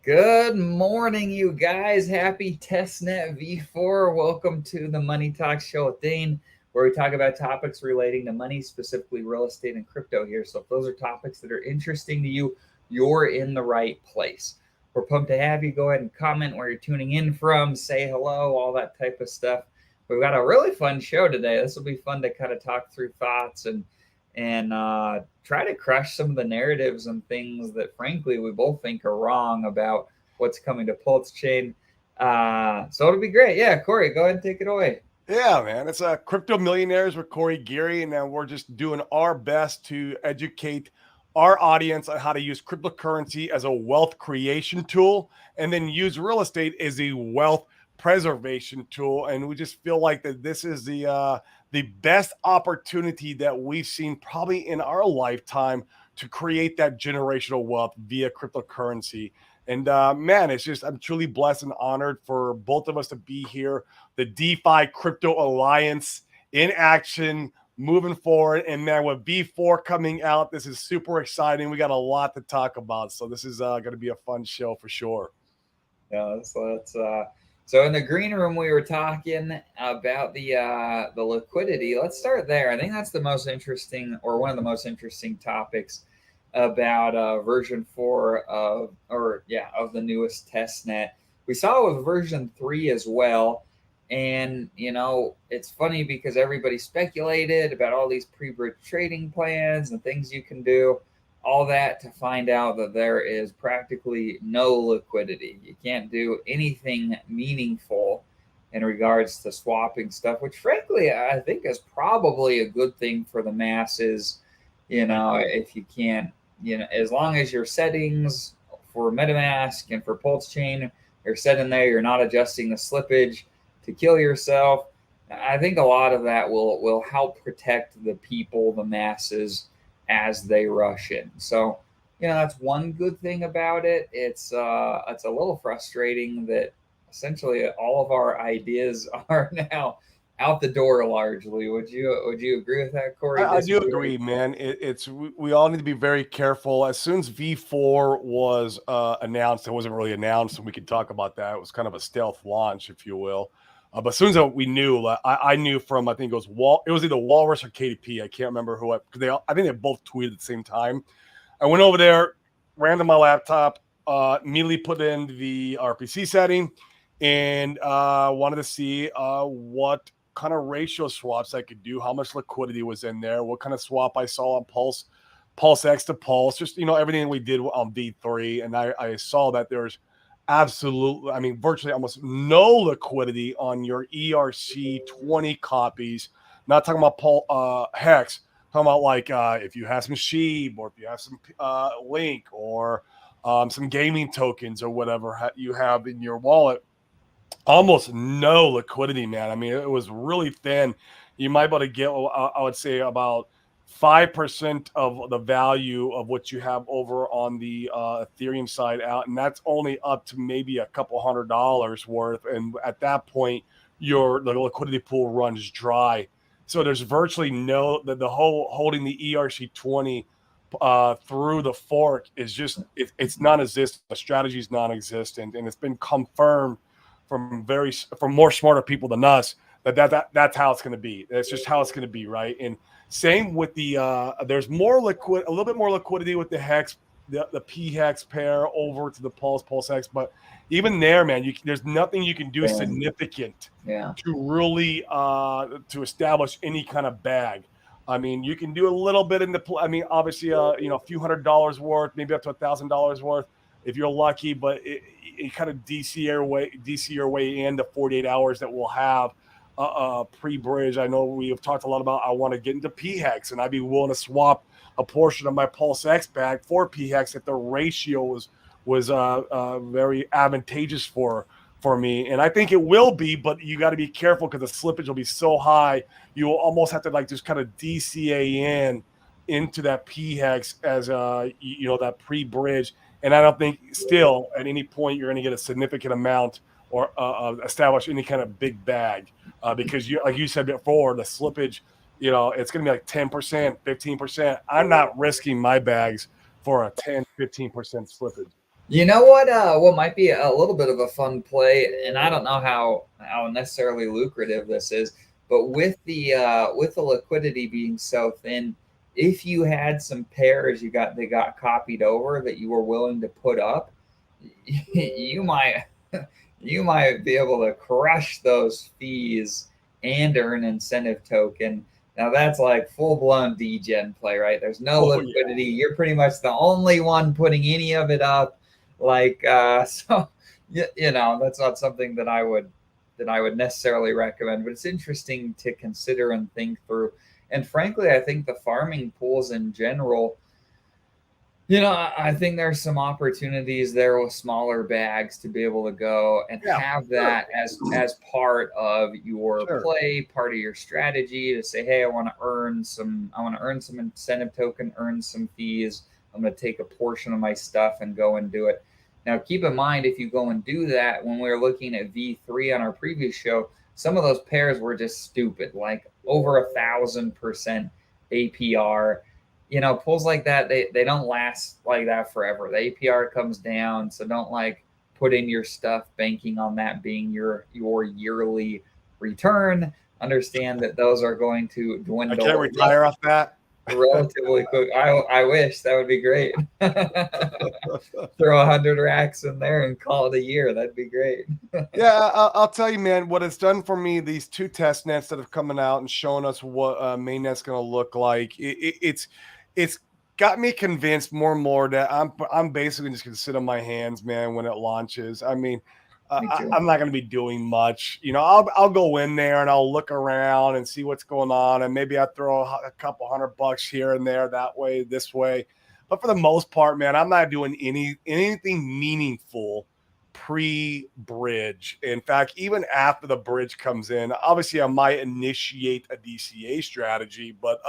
Good morning, you guys. Happy testnet V4. Welcome to the Money Talk Show with Dean, where we talk about topics relating to money, specifically real estate and crypto here. So if those are topics that are interesting to you, you're in the right place. We're pumped to have you. Go ahead and comment where you're tuning in from, say hello, all that type of stuff. We've got a really fun show today. This will be fun to kind of talk through thoughts and try to crush some of the narratives and things that, frankly, we both think are wrong about what's coming to Pulsechain. So it'll be great. Yeah, Corey, go ahead and take it away. Yeah, man. It's Crypto Millionaires with Corey Geary, and now we're just doing our best to educate our audience on how to use cryptocurrency as a wealth creation tool and then use real estate as a wealth preservation tool. And we just feel like that this is the best opportunity that we've seen probably in our lifetime to create that generational wealth via cryptocurrency. And man, I'm truly blessed and honored for both of us to be here, the DeFi Crypto Alliance in action, moving forward. And man, with V4 coming out, this is super exciting. We got a lot to talk about. So this is going to be a fun show for sure. Yeah, so in the green room we were talking about the liquidity. Let's start there. I think that's the most interesting, or one of the most interesting topics about version 4 of the newest testnet. We saw it with version 3 as well. And it's funny because everybody speculated about all these pre-bridge trading plans and things you can do, all that to find out that there is practically no liquidity. You can't do anything meaningful in regards to swapping stuff, which frankly I think is probably a good thing for the masses. If you can't, as long as your settings for MetaMask and for Pulsechain are set in there, you're not adjusting the slippage to kill yourself. I think a lot of that will help protect the people, the masses, as they rush in. So, that's one good thing about it. It's a little frustrating that essentially all of our ideas are now out the door largely. Would you agree with that, Corey? I do Disagree? agree, man. We all need to be very careful. As soon as V4 was announced, it wasn't really announced, and we could talk about that. It was kind of a stealth launch, if you will. But as soon as we knew, I knew from I think it was either Walrus or KDP. I can't remember who. I think they both tweeted at the same time. I went over there, ran to my laptop, immediately put in the RPC setting, and wanted to see what kind of ratio swaps I could do, how much liquidity was in there, what kind of swap I saw on Pulse X to Pulse, just everything we did on V3, and I saw that there's virtually almost no liquidity on your ERC20 copies. Not talking about Hex, talking about like if you have some Sheeb or if you have some Link or some gaming tokens or whatever you have in your wallet. Almost no liquidity, man. I mean, it was really thin. You might be able to get, I would say, about 5% of the value of what you have over on the Ethereum side out, and that's only up to maybe a couple $100 worth. And at that point, the liquidity pool runs dry. So there's virtually the whole holding the ERC20 through the fork is just it's non-existent. The strategy is non-existent, and it's been confirmed from more smarter people than us that's how it's going to be. That's just how it's going to be, right? And same with the there's a little bit more liquidity with the Hex, the P Hex pair over to the Pulse X, but even there, man, there's nothing you can do significant to really to establish any kind of bag. I mean, you can do a little bit obviously, a few $100 worth, maybe up to $1,000 worth if you're lucky, but it kind of DC your way in the 48 hours that we'll have pre-bridge. I know we have talked a lot about I want to get into PHEX, and I'd be willing to swap a portion of my Pulse X bag for PHEX if the ratio was very advantageous for me. And I think it will be, but you got to be careful because the slippage will be so high. You will almost have to just kind of DCA into that PHEX as that pre-bridge. And I don't think still at any point you're going to get a significant amount or establish any kind of big bag because like you said before, the slippage, it's going to be like 10%, 15%. I'm not risking my bags for a 10, 15% slippage. You know what might be a little bit of a fun play, and I don't know how necessarily lucrative this is, but with the liquidity being so thin, if you had some pairs they got copied over that you were willing to put up, you might you might be able to crush those fees and earn incentive token. Now that's like full blown degen play, right? There's no Oh yeah. liquidity. You're pretty much the only one putting any of it up. Like so, you know, that's not something that I would necessarily recommend, but it's interesting to consider and think through. And frankly, I think the farming pools in general, you know, I think there's some opportunities there with smaller bags to be able to go and Yeah. have Sure. that as part of your Sure. play, part of your strategy to say, hey, I want to earn some incentive token, earn some fees. I'm going to take a portion of my stuff and go and do it. Now, keep in mind if you go and do that, when we were looking at V3 on our previous show, some of those pairs were just stupid, like over 1,000% APR. You know, pulls like that, they don't last like that forever. The APR comes down, so don't like put in your stuff banking on that being your yearly return. Understand that those are going to I can't dwindle retire off that. relatively quick. I wish that would be great. Throw 100 racks in there and call it a year. That'd be great. Yeah, I'll tell you, man, what it's done for me, these two test nets that have coming out and showing us what mainnet's going to look like, it's got me convinced more and more that I'm basically just going to sit on my hands, man, when it launches. I mean, Me too. I'm not going to be doing much. You know, I'll go in there and I'll look around and see what's going on, and maybe I throw a couple $100 here and there, that way, this way. But for the most part, man, I'm not doing anything meaningful pre-bridge. In fact, even after the bridge comes in, obviously I might initiate a DCA strategy, but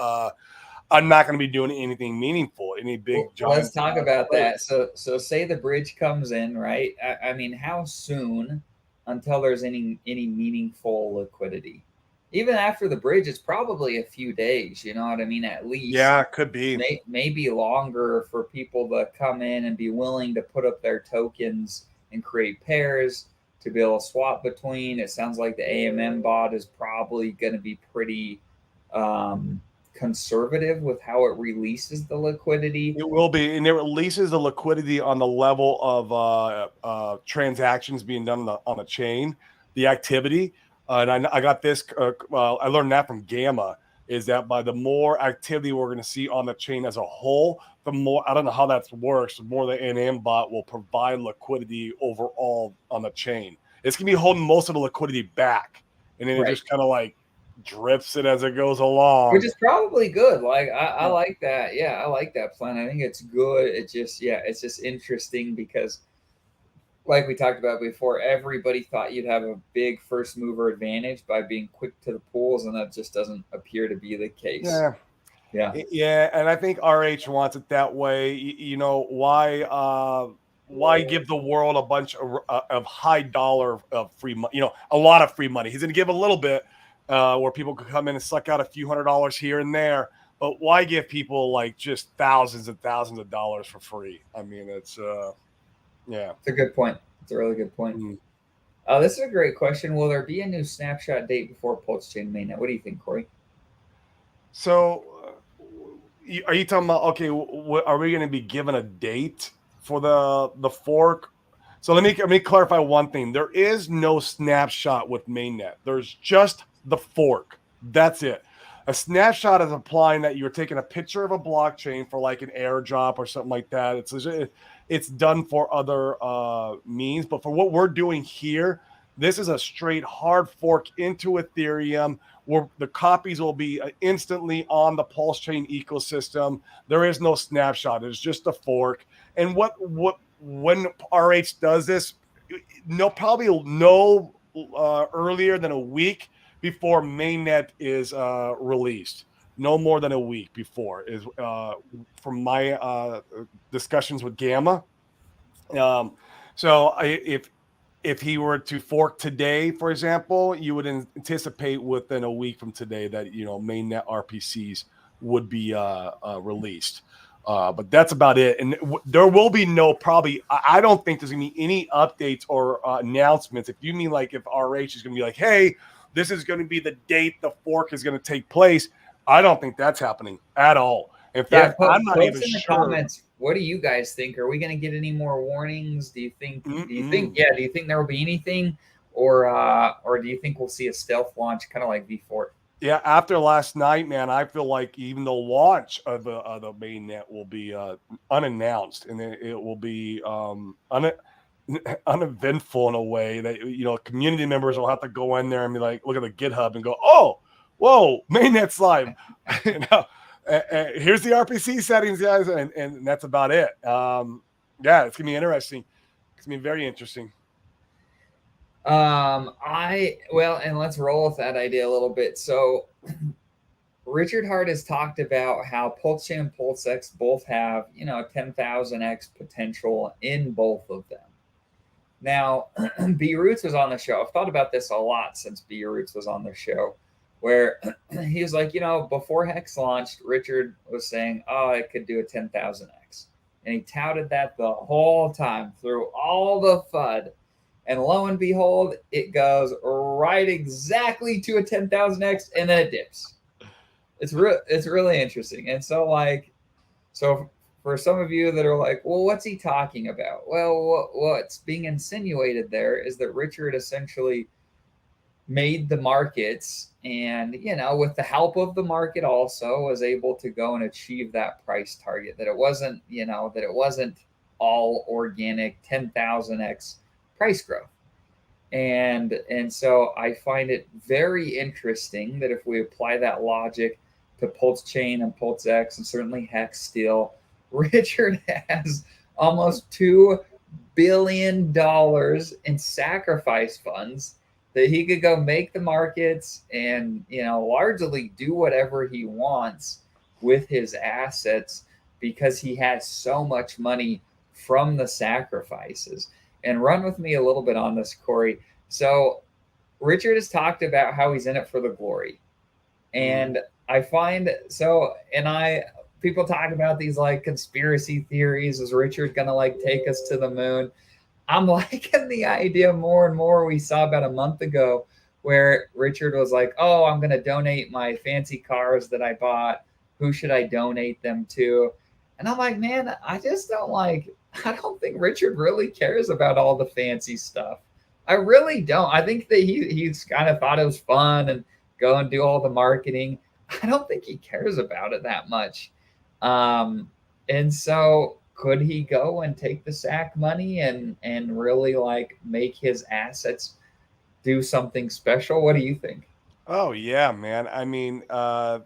I'm not going to be doing anything meaningful, any Well, big let's giant talk about that. trades. So say the bridge comes in, right? I mean, how soon until there's any meaningful liquidity? Even after the bridge, it's probably a few days. You know what I mean? At least Yeah, could be. maybe longer for people to come in and be willing to put up their tokens and create pairs to be able to swap between. It sounds like the AMM bot is probably going to be pretty um, conservative with how it releases the liquidity. It will be, and it releases the liquidity on the level of transactions being done on the chain, the activity. And I got this. Well, I learned that from Gamma. Is that by the more activity we're going to see on the chain as a whole, the more, I don't know how that works. The more the NM bot will provide liquidity overall on the chain. It's going to be holding most of the liquidity back, and then it Right. just kind of like drips it as it goes Which along. is probably good. Like I Yeah. like that. Yeah, I like that plan. I think it's good. It's just yeah, it's just interesting because like we talked about before, everybody thought you'd have a big first mover advantage by being quick to the pools, and that just doesn't appear to be the case. Yeah. Yeah. Yeah, and I think RH wants it that way. You know, why give the world a bunch of high dollar of free money? You know, a lot of free money. He's going to give a little bit where people could come in and suck out a few $100s here and there. But why give people like just thousands and thousands of dollars for free? I mean, it's yeah. It's a good point. It's a really good point. Mm. This is a great question. Will there be a new snapshot date before Pulsechain mainnet? What do you think, Corey? So, are you talking about okay? Are we going to be given a date for the fork? So let me clarify one thing. There is no snapshot with mainnet. There's just the fork. That's it. A snapshot is implying that you're taking a picture of a blockchain for like an airdrop or something like that. It's done for other means, but for what we're doing here, this is a straight hard fork into Ethereum where the copies will be instantly on the Pulsechain ecosystem. There is no snapshot. It's just a fork. And what when RH does this, no, probably no earlier than a week before mainnet is released. No more than a week before is from my discussions with Gamma. Um, so if he were to fork today, for example, you would anticipate within a week from today that mainnet RPCs would be released. But that's about it. And there will be no probably. I don't think there's gonna be any updates or announcements. If you mean like if RH is gonna be like, hey, this is gonna be the date the fork is gonna take place, I don't think that's happening at all. In Yeah, fact, I'm not even post in the sure. comments. What do you guys think? Are we going to get any more warnings? Do you think? Do you think? Mm-mm. Yeah. Do you think there will be anything, or do you think we'll see a stealth launch, kind of like V4? Yeah, after last night, man, I feel like even the launch of the mainnet will be unannounced, and it will be uneventful in a way that community members will have to go in there and be like, look at the GitHub and go, oh, whoa, mainnet's live. Here's the RPC settings, guys, and that's about it. Yeah, it's gonna be interesting. It's gonna be very interesting. And let's roll with that idea a little bit. So Richard Hart has talked about how Pulsechain and PulseX both have 10,000x potential in both of them. Now, B Roots was on the show. I've thought about this a lot since B Roots was on the show, where he was like, before Hex launched, Richard was saying, oh, it could do a 10,000x. And he touted that the whole time through all the FUD. And lo and behold, it goes right exactly to a 10,000x and then it dips. It's really interesting. And so for some of you that are like, well, what's he talking about? Well, what's being insinuated there is that Richard essentially made the markets and, with the help of the market also was able to go and achieve that price target, that it wasn't, all organic 10,000x price growth. And so I find it very interesting that if we apply that logic to Pulsechain and PulseX and certainly Hex still, Richard has almost $2 billion in sacrifice funds that he could go make the markets and largely do whatever he wants with his assets because he has so much money from the sacrifices. And run with me a little bit on this, Corey. So Richard has talked about how he's in it for the glory. And I find people talk about these like conspiracy theories. Is Richard gonna like take us to the moon? I'm liking the idea more and more. We saw about a month ago where Richard was like, oh, I'm gonna donate my fancy cars that I bought. Who should I donate them to? And I'm like, man, I don't think Richard really cares about all the fancy stuff. I really don't. I think that he's kind of thought it was fun and go and do all the marketing. I don't think he cares about it that much. And so could he go and take the SAC money and really like make his assets do something special? What do you think? Oh yeah, man. I mean,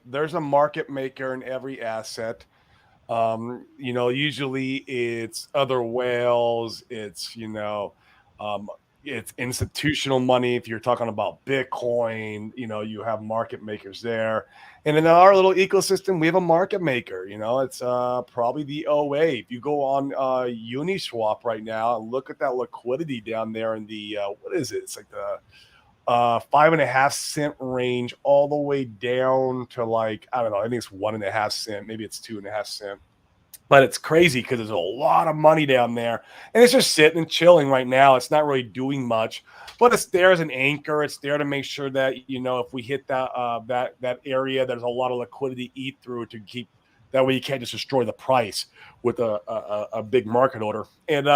there's a market maker in every asset. Usually it's other whales, it's institutional money. If you're talking about Bitcoin, you have market makers there. And in our little ecosystem, we have a market maker. It's probably the OA. If you go on Uniswap right now and look at that liquidity down there in the what is it? It's like the 5.5 cent range all the way down to like, I don't know, I think it's 1.5 cent, maybe it's 2.5 cent. But it's crazy because there's a lot of money down there, and it's just sitting and chilling right now. It's not really doing much, but it's there as an anchor. It's there to make sure that if we hit that area, there's a lot of liquidity eat through to keep. That way, you can't just destroy the price with a big market order. And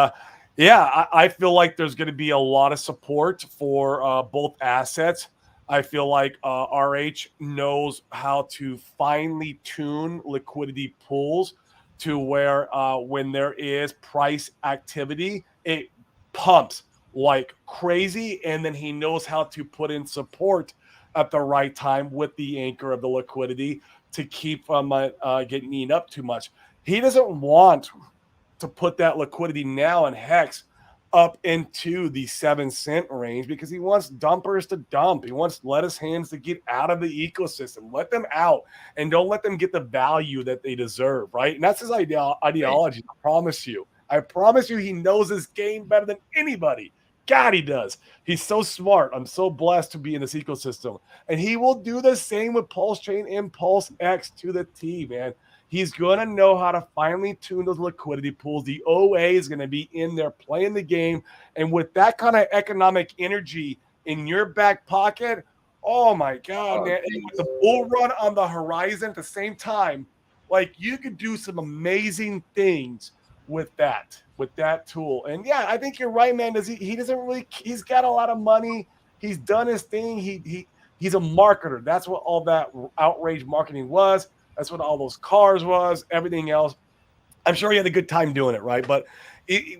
yeah, I feel like there's going to be a lot of support for both assets. I feel like RH knows how to finely tune liquidity pools to where when there is price activity, it pumps like crazy. And then he knows how to put in support at the right time with the anchor of the liquidity to keep from getting eaten up too much. He doesn't want to put that liquidity now in Hex up into the 7 cent range because he wants dumpers to dump. He wants lettuce hands to get out of the ecosystem. Let them out and don't let them get the value that they deserve, right? And that's his ideology. I promise you. I promise you he knows his game better than anybody. God, he does. He's so smart. I'm so blessed to be in this ecosystem. And he will do the same with Pulsechain and PulseX to the T, man. He's going to know how to finely tune those liquidity pools. The OA is going to be in there playing the game. And with that kind of economic energy in your back pocket, oh my God, man. And with the bull run on the horizon at the same time, like you could do some amazing things with that tool. And yeah, I think you're right, man. He doesn't really, he's got a lot of money. He's done his thing. He's a marketer. That's what all that outrage marketing was. That's what all those cars was, everything else. I'm sure he had a good time doing it, right? But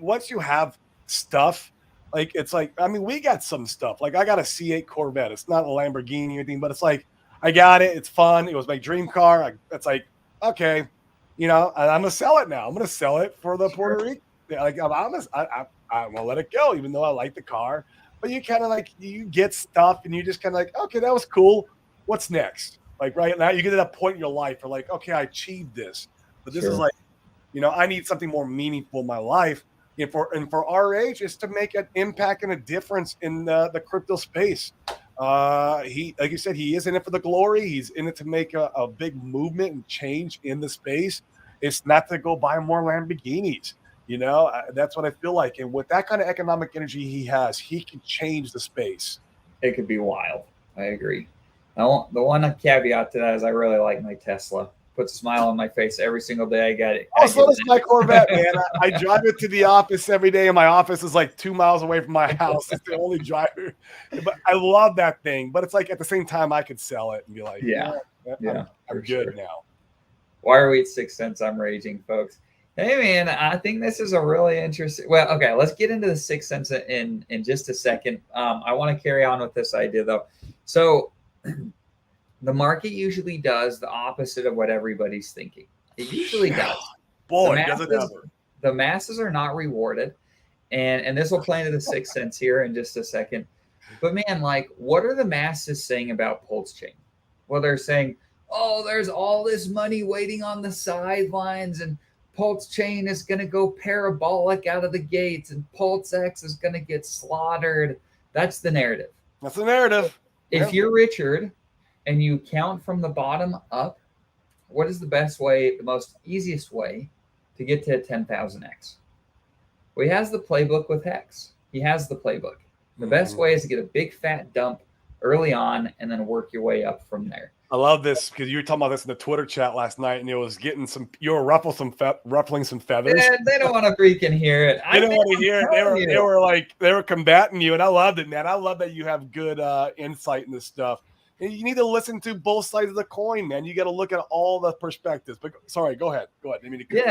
once you have stuff, like it's like, I mean, we got some stuff. Like I got a C8 Corvette. It's not a Lamborghini or anything, but it's like, I got it. It's fun. It was my dream car. It's like, okay, you know, and I'm going to sell it now. I'm going to sell it for the Puerto Rico. Like I'm going to let it go, even though I like the car. But you kind of like, you get stuff and you just kind of like, okay, that was cool. What's next? Like right now, you get to that point in your life where like, okay, I achieved this, but this is like, you know, I need something more meaningful in my life. And for our age, is to make an impact and a difference in the crypto space. He, like you said, he is in it for the glory. He's in it to make a big movement and change in the space. It's not to go buy more Lamborghinis. You know, that's what I feel like. And with that kind of economic energy he has, he can change the space. It could be wild. I agree. The one caveat to that is I really like my Tesla. Puts a smile on my face every single day. I got it. Oh, so does my Corvette, man. I drive it to the office every day, and my office is like 2 miles away from my house. It's the only driver. But I love that thing. But it's like at the same time, I could sell it and be like, I'm good now. Why are we at 6 cents? I'm raging, folks. Hey, man, I think this is a really interesting. Well, okay, let's get into the 6 cents in just a second. I want to carry on with this idea, though. So the market usually does the opposite of what everybody's thinking. It usually does. Boy, does it ever. The masses are not rewarded. And this will play into the 6 cents here in just a second. But man, like, what are the masses saying about Pulsechain? Well, they're saying, oh, there's all this money waiting on the sidelines, and Pulsechain is going to go parabolic out of the gates, and PulseX is going to get slaughtered. That's the narrative. That's the narrative. If you're Richard and you count from the bottom up, what is the best way, the most easiest way to get to 10,000x? Well, he has the playbook with Hex. He has the playbook. The best way is to get a big fat dump early on and then work your way up from there. I love this because you were talking about this in the Twitter chat last night, and it was getting some. You were ruffling some feathers. Yeah, they don't want to freaking hear it. They don't want to hear it. They were combating you, and I loved it, man. I love that you have good insight in this stuff. And you need to listen to both sides of the coin, man. You got to look at all the perspectives. But sorry, go ahead.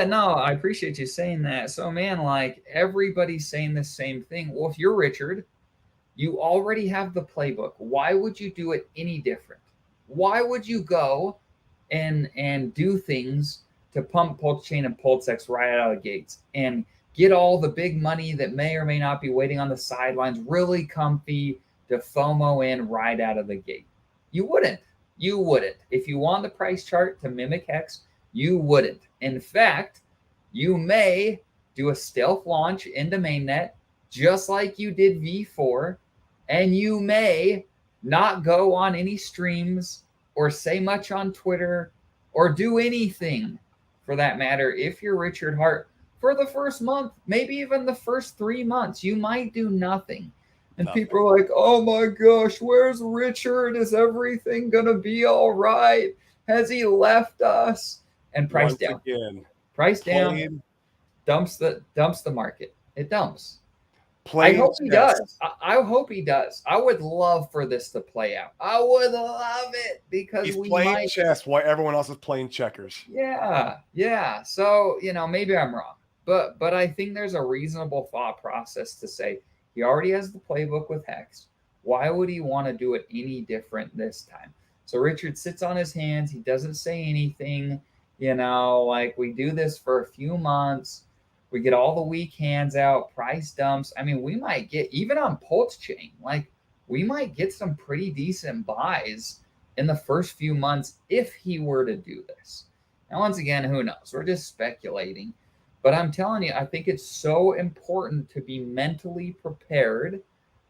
No, I appreciate you saying that. So, man, like everybody's saying the same thing. Well, if you're Richard, you already have the playbook. Why would you do it any different? Why would you go and do things to pump Pulsechain and PulseX right out of the gates and get all the big money that may or may not be waiting on the sidelines really comfy to FOMO in right out of the gate? You wouldn't. You wouldn't. If you want the price chart to mimic Hex, you wouldn't. In fact, you may do a stealth launch into mainnet just like you did V4, and you may not go on any streams or say much on Twitter or do anything for that matter. If you're Richard Hart, for the first month, maybe even the first 3 months, you might do nothing. And people are like, oh my gosh, where's Richard? Is everything going to be all right? Has he left us? And price down. Price down. Dumps the market. It dumps. I hope he does. I hope he does. I would love for this to play out. I would love it because he's playing chess while everyone else is playing checkers. Yeah. So, maybe I'm wrong, but I think there's a reasonable thought process to say he already has the playbook with Hex. Why would he want to do it any different this time? So Richard sits on his hands. He doesn't say anything. Like we do this for a few months. We get all the weak hands out, price dumps. I mean, we might get, even on Pulsechain, like we might get some pretty decent buys in the first few months if he were to do this. Now, once again, who knows? We're just speculating. But I'm telling you, I think it's so important to be mentally prepared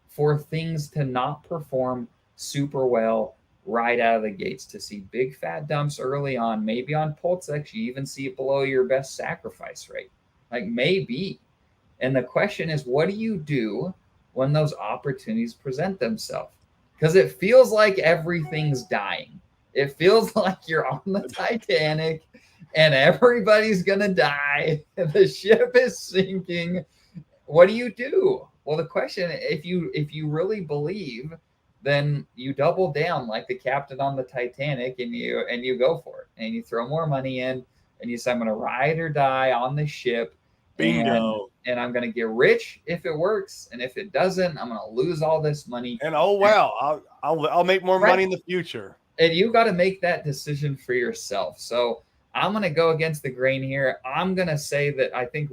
for things to not perform super well right out of the gates to see big fat dumps early on. Maybe on Pulsechain, you even see it below your best sacrifice rate. Like maybe. And the question is, what do you do when those opportunities present themselves? Because it feels like everything's dying. It feels like you're on the Titanic and everybody's going to die. The ship is sinking. What do you do? Well, the question, if you really believe, then you double down like the captain on the Titanic and you go for it and you throw more money in and you say, I'm going to ride or die on the ship. Bingo. And I'm going to get rich if it works, and if it doesn't, I'm going to lose all this money. And oh well, I'll make more money in the future. And you got to make that decision for yourself. So I'm going to go against the grain here. I'm going to say that I think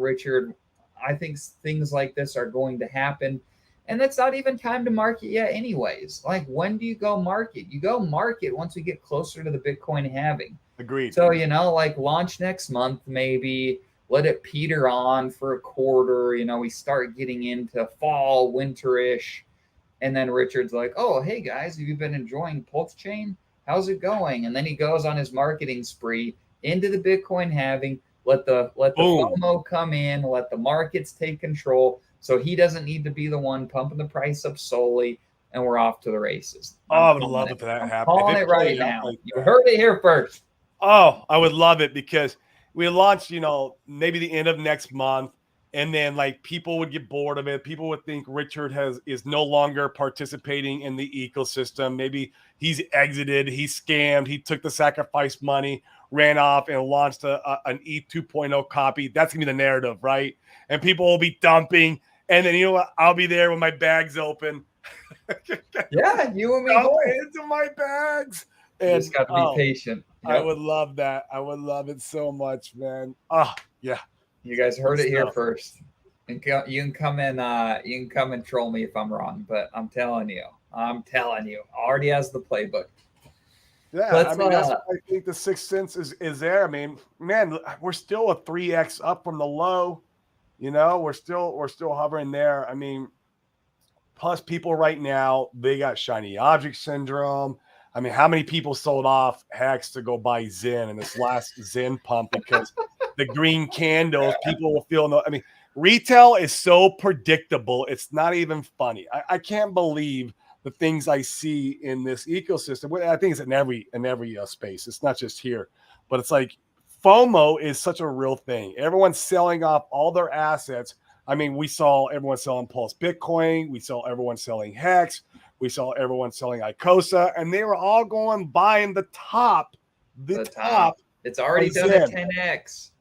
things like this are going to happen. And it's not even time to market yet, anyways. Like, when do you go market? You go market once we get closer to the Bitcoin halving. Agreed. So, like launch next month, maybe let it peter on for a quarter. We start getting into fall, winterish. And then Richard's like, oh, hey guys, have you been enjoying Pulsechain? How's it going? And then he goes on his marketing spree into the Bitcoin halving. Let the FOMO come in, let the markets take control. So he doesn't need to be the one pumping the price up solely, and we're off to the races. I would love it for that to happen. I'm calling it right now. You heard it here first. Oh, I would love it, because we launched, maybe the end of next month, and then like people would get bored of it. People would think Richard is no longer participating in the ecosystem. Maybe he's exited, he scammed, he took the sacrifice money, ran off and launched an E 2.0 copy. That's gonna be the narrative, right? And people will be dumping, and then I'll be there with my bags open. Yeah, you and me dump into my bags. And, you just got to be patient. Yep. I would love that. I would love it so much, man. Oh, yeah. You guys heard it here first. And you can come in. You can come and troll me if I'm wrong, but I'm telling you, already has the playbook. Yeah, that's I think the 6 cents is there. I mean, man, we're still a 3x up from the low. We're still hovering there. I mean, plus people right now, they got shiny object syndrome. I mean, how many people sold off Hex to go buy Zen in this last Zen pump because the green candles, people will feel no. I mean, retail is so predictable. It's not even funny. I can't believe the things I see in this ecosystem. I think it's in every space. It's not just here, but it's like FOMO is such a real thing. Everyone's selling off all their assets. I mean, we saw everyone selling Pulse Bitcoin. We saw everyone selling Hex. We saw everyone selling Icosa, and they were all going buying the top. The top. It's already done a 10x.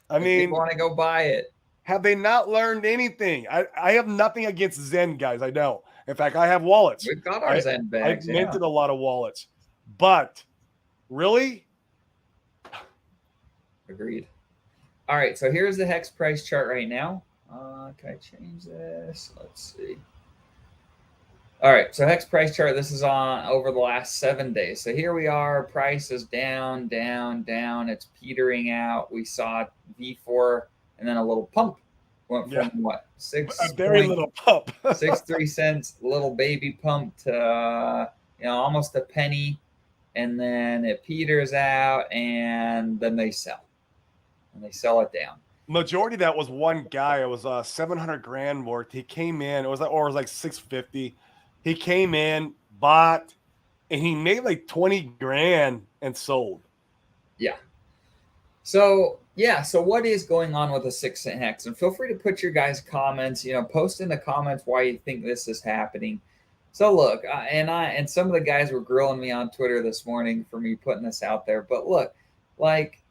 I mean, want to go buy it. Have they not learned anything? I have nothing against Zen, guys. I don't. In fact, I have wallets. We've got our Zen bags. I've minted a lot of wallets, but really, agreed. All right, so here's the Hex price chart right now. Can I change this? Let's see. All right, so Hex price chart, this is on over the last 7 days. So here we are, price is down, down, down. It's petering out. We saw V4 and then a little pump. Went from what? A very little pump. 63 cents, little baby pump to almost a penny. And then it peters out and then they sell. And they sell it down. Majority of that was one guy. It was 700 grand worth. He came in, it was like 650. He came in, bought, and he made like 20 grand and sold. Yeah. So what is going on with the 6 cent Hex? And feel free to put your guys' comments, post in the comments why you think this is happening. So look, and some of the guys were grilling me on Twitter this morning for me putting this out there. But look, like,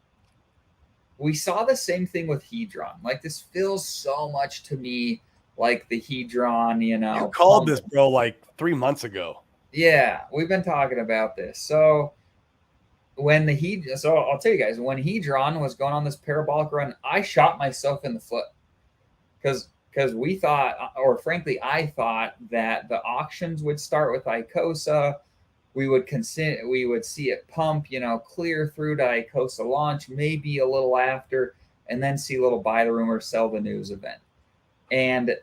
we saw the same thing with Hedron. Like, this feels so much to me like the Hedron, You called this, bro, like 3 months ago. Yeah, we've been talking about this. So I'll tell you guys, when Hedron was going on this parabolic run, I shot myself in the foot because we thought, or frankly, I thought that the auctions would start with Icosa. We would see it pump, clear through to Icosa launch, maybe a little after, and then see a little buy the rumor, sell the news event. And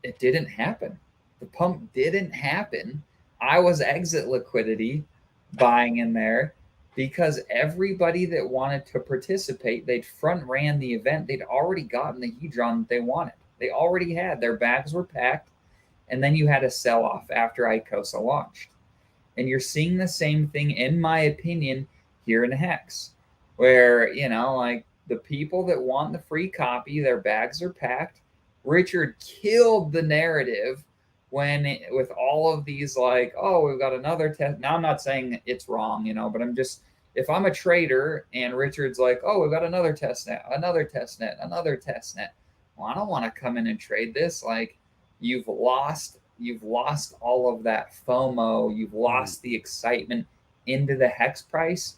it didn't happen. The pump didn't happen. I was exit liquidity buying in there because everybody that wanted to participate, they'd front ran the event. They'd already gotten the hedron that they wanted. They already had their bags were packed, and then you had a sell off after ICOSA launched. And you're seeing the same thing, in my opinion, here in Hex, where, like the people that want the free copy, their bags are packed. Richard killed the narrative with all of these, like, oh, we've got another test. Now, I'm not saying it's wrong, but I'm just, if I'm a trader and Richard's like, oh, we've got another test net, another test net, another test net. Well, I don't want to come in and trade this. Like, you've lost all of that FOMO. You've lost the excitement into the hex price.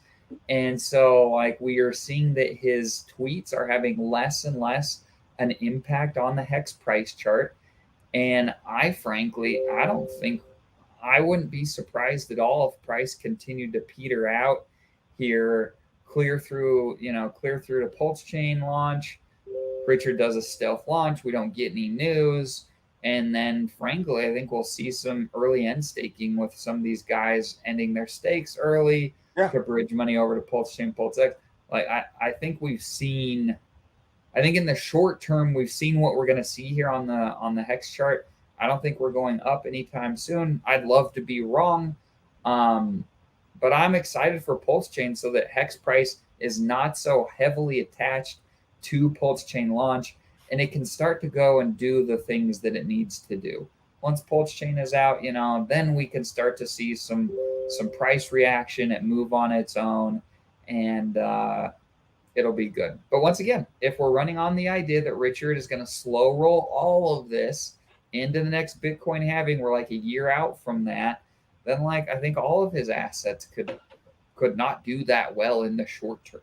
And so, like, we are seeing that his tweets are having less and less an impact on the hex price chart. And I don't think, I wouldn't be surprised at all if price continued to peter out here, clear through the Pulsechain launch. Richard does a stealth launch. We don't get any news. And then, frankly, I think we'll see some early end staking with some of these guys ending their stakes early to bridge money over to Pulsechain, Pulsex. Like, I think in the short term, we've seen what we're going to see here on the hex chart. I don't think we're going up anytime soon. I'd love to be wrong. But I'm excited for Pulsechain so that hex price is not so heavily attached to Pulsechain launch, and it can start to go and do the things that it needs to do. Once Pulsechain is out, then we can start to see some price reaction and move on its own, and it'll be good. But once again, if we're running on the idea that Richard is going to slow roll all of this into the next Bitcoin halving, we're like a year out from that, then like I think all of his assets could not do that well in the short term.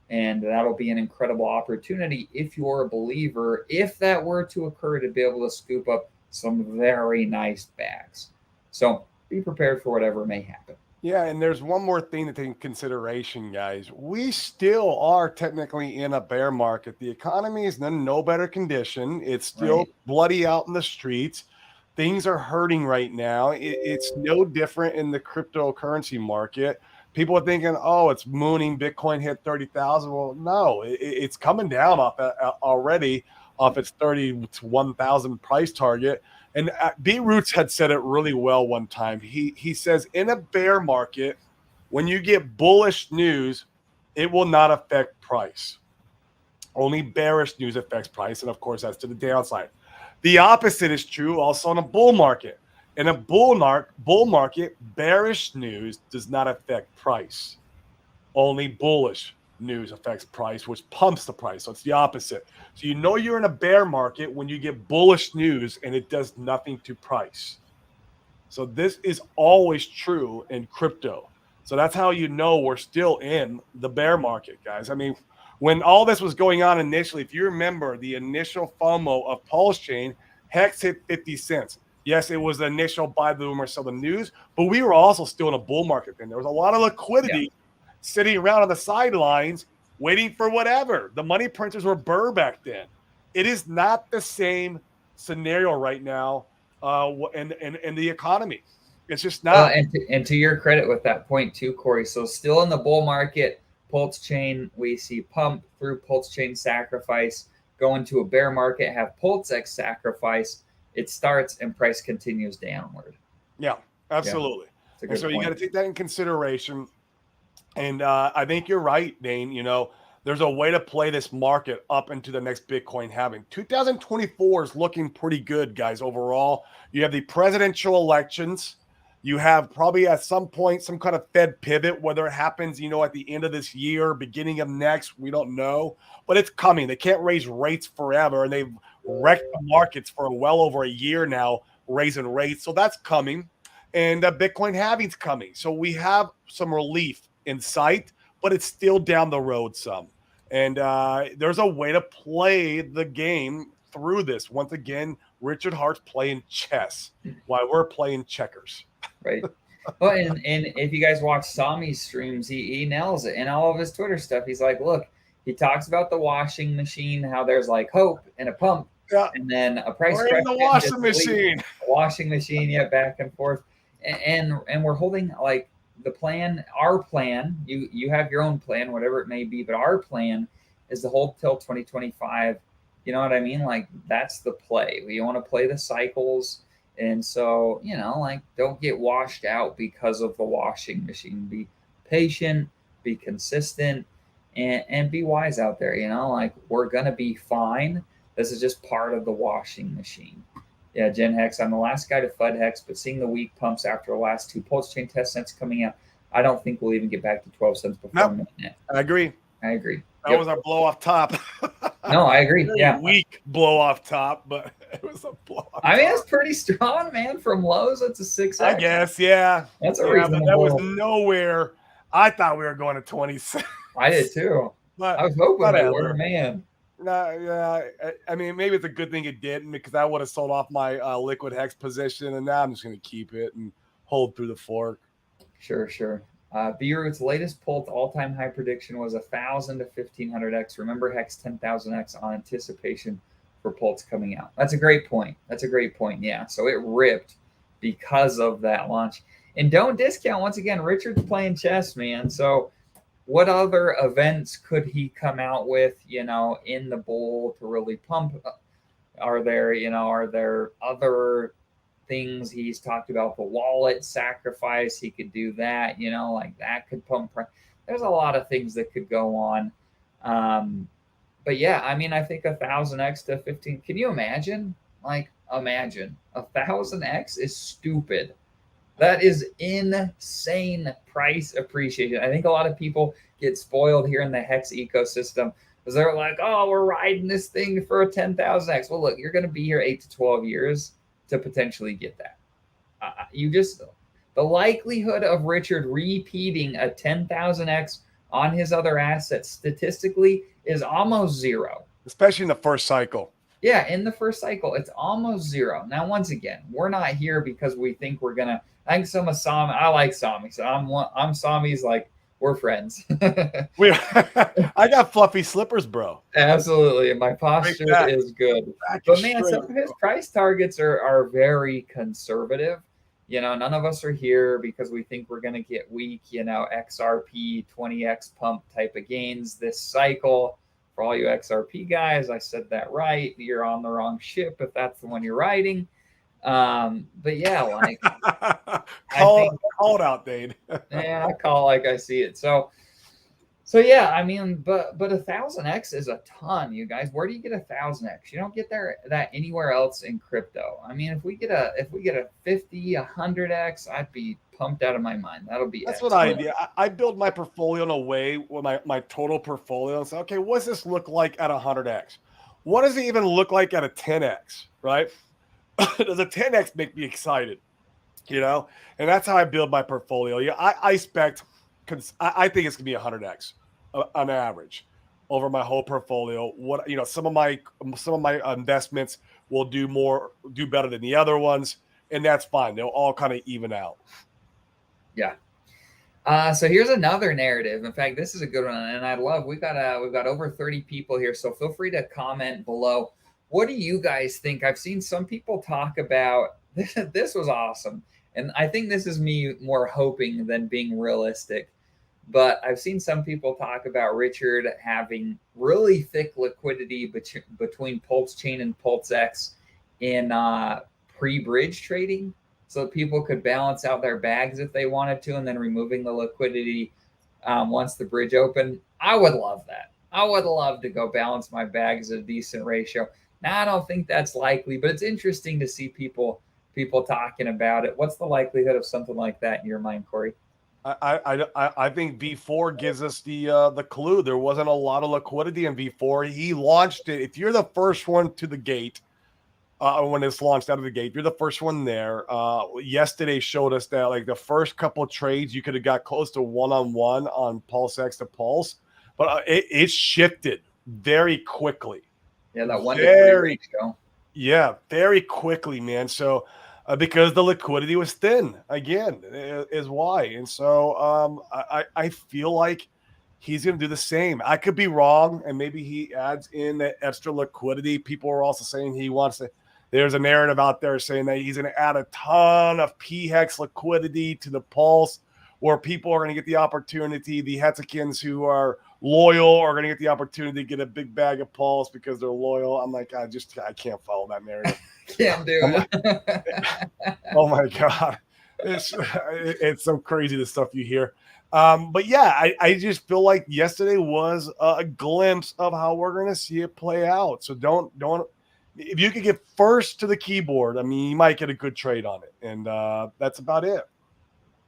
And that'll be an incredible opportunity if you're a believer, if that were to occur, to be able to scoop up some very nice bags. So be prepared for whatever may happen. Yeah, and there's one more thing to take into consideration, guys. We still are technically in a bear market. The economy is in no better condition. It's still bloody out in the streets. Things are hurting right now. It's no different in the cryptocurrency market. People are thinking, oh, it's mooning. Bitcoin hit 30,000. Well, no, it's coming down off already off its 31,000 price target. And B Roots had said it really well one time. He says, in a bear market, when you get bullish news, it will not affect price. Only bearish news affects price. And of course, that's to the downside. The opposite is true also in a bull market. In a bull market, bearish news does not affect price. Only bullish news affects price, which pumps the price. So it's the opposite. So you're in a bear market when you get bullish news and it does nothing to price. So this is always true in crypto. So that's how we're still in the bear market, guys. I mean, when all this was going on initially, if you remember the initial FOMO of Pulsechain, Hex hit 50 cents. Yes, it was the initial buy the rumor, sell the news, but we were also still in a bull market then. There was a lot of liquidity sitting around on the sidelines waiting for whatever. The money printers were Burr back then. It is not the same scenario right now in the economy. It's just not. And to your credit with that point too, Corey. So still in the bull market, Pulsechain, we see pump through Pulsechain sacrifice, go into a bear market, have Pulsex sacrifice. It starts and price continues downward. Yeah, absolutely. Yeah, and so you got to take that in consideration. And I think you're right, Dane. There's a way to play this market up into the next Bitcoin halving. 2024 is looking pretty good, guys, overall. You have the presidential elections. You have probably at some point some kind of Fed pivot, whether it happens, at the end of this year, beginning of next, we don't know. But it's coming. They can't raise rates forever, and they've wrecked the markets for well over a year now, raising rates. So that's coming. And Bitcoin halving's coming. So we have some relief in sight, but it's still down the road some. And there's a way to play the game through this. Once again, Richard Hart's playing chess while we're playing checkers. Right. Well, and if you guys watch Sami's streams, he nails it. And all of his Twitter stuff, he's like, look, he talks about the washing machine, how there's like hope and a pump, and then a price. We're in the washing machine. Washing machine, back and forth. and we're holding like the plan, our plan. You have your own plan, whatever it may be, but our plan is to hold till 2025. You know what I mean? Like that's the play. We want to play the cycles, and so like don't get washed out because of the washing machine. Be patient, be consistent, and be wise out there. Like we're gonna be fine. This is just part of the washing machine. Yeah, Gen Hex. I'm the last guy to FUD Hex, but seeing the weak pumps after the last two Pulsechain test nets coming out, I don't think we'll even get back to 12 cents before mainnet. I agree. I agree. That was our blow off top. No, I agree. Very Yeah. weak blow off top, but it was a blow off. I mean, it's pretty strong, man. From lows, it's a 6X. I guess, yeah. That's a but reasonable. that was nowhere. I thought we were going to 26. I did too. But I was hoping they were, man. No, yeah. I mean, maybe it's a good thing it didn't because I would have sold off my liquid hex position, and now I'm just going to keep it and hold through the fork. Sure. B-Root's latest Pult all-time high prediction was 1,000 to 1,500x. Remember Hex 10,000x on anticipation for Pults coming out. That's a great point. Yeah. So it ripped because of that launch. And don't discount, once again, Richard's playing chess, man. So what other events could he come out with, in the bull to really pump? Are there other things he's talked about? The wallet sacrifice, he could do that, like that could pump price. There's a lot of things that could go on. But yeah, I mean, I think 1,000x to 15. Can you imagine? Imagine 1,000x is stupid. That is insane price appreciation. I think a lot of people get spoiled here in the Hex ecosystem because they're like, oh, we're riding this thing for a 10,000x. Well, look, you're going to be here 8 to 12 years to potentially get that. The likelihood of Richard repeating a 10,000x on his other assets statistically is almost zero. Especially in the first cycle. Yeah, in the first cycle, it's almost zero. Now, once again, we're not here because we think we're going to. I think some of Sami, I like Sami. So I'm Sami's like, we're friends. I got fluffy slippers, bro. Absolutely. And my posture is good. But man, some of his price targets are very conservative. None of us are here because we think we're going to get weak, XRP 20x pump type of gains this cycle. For all you XRP guys, I said that right. You're on the wrong ship if that's the one you're riding. But yeah, like called out, Dane. Yeah, I call like I see it. So yeah, I mean, but 1,000x is a ton, you guys. Where do you get 1,000x? You don't get that anywhere else in crypto. I mean, if we get a 50, 100x, I'd be pumped out of my mind. That's what I do. I build my portfolio in a way with my total portfolio and say, okay, what does this look like at 100x? What does it even look like at a 10x, right? Does a 10x make me excited? And that's how I build my portfolio. Yeah, I expect, I think it's gonna be 100x on average over my whole portfolio. What some of my investments will do better than the other ones, and that's fine. They'll all kind of even out. Yeah. So here's another narrative. In fact, this is a good one, and we've got over 30 people here, so feel free to comment below. What do you guys think? I've seen some people talk about this. This was awesome, and I think this is me more hoping than being realistic. But I've seen some people talk about Richard having really thick liquidity between Pulsechain and Pulsex in pre-bridge trading, so that people could balance out their bags if they wanted to, and then removing the liquidity once the bridge opened. I would love that. I would love to go balance my bags at a decent ratio. Now, I don't think that's likely, but it's interesting to see people talking about it. What's the likelihood of something like that in your mind, Corey? I think V4 gives us the clue. There wasn't a lot of liquidity in V4. He launched it. If you're the first one to the gate, when it's launched out of the gate, you're the first one there. Yesterday showed us that like the first couple of trades, you could have got close to one-on-one on Pulsex to Pulse, but it shifted very quickly. Yeah, that one very ago. Yeah, very quickly, man. So because the liquidity was thin again is why. And so I feel like he's going to do the same. I could be wrong, and maybe he adds in that extra liquidity. People are also saying there's a narrative out there saying that he's going to add a ton of PHEX liquidity to the Pulse, where people are going to get the opportunity. The Hexicans who are loyal are going to get the opportunity to get a big bag of Pulse because they're loyal. I'm like, I can't follow that narrative. Can't do it. Oh my God. It's so crazy, the stuff you hear. But yeah, I just feel like yesterday was a glimpse of how we're going to see it play out. So don't, if you could get first to the keyboard, I mean, you might get a good trade on it. And that's about it.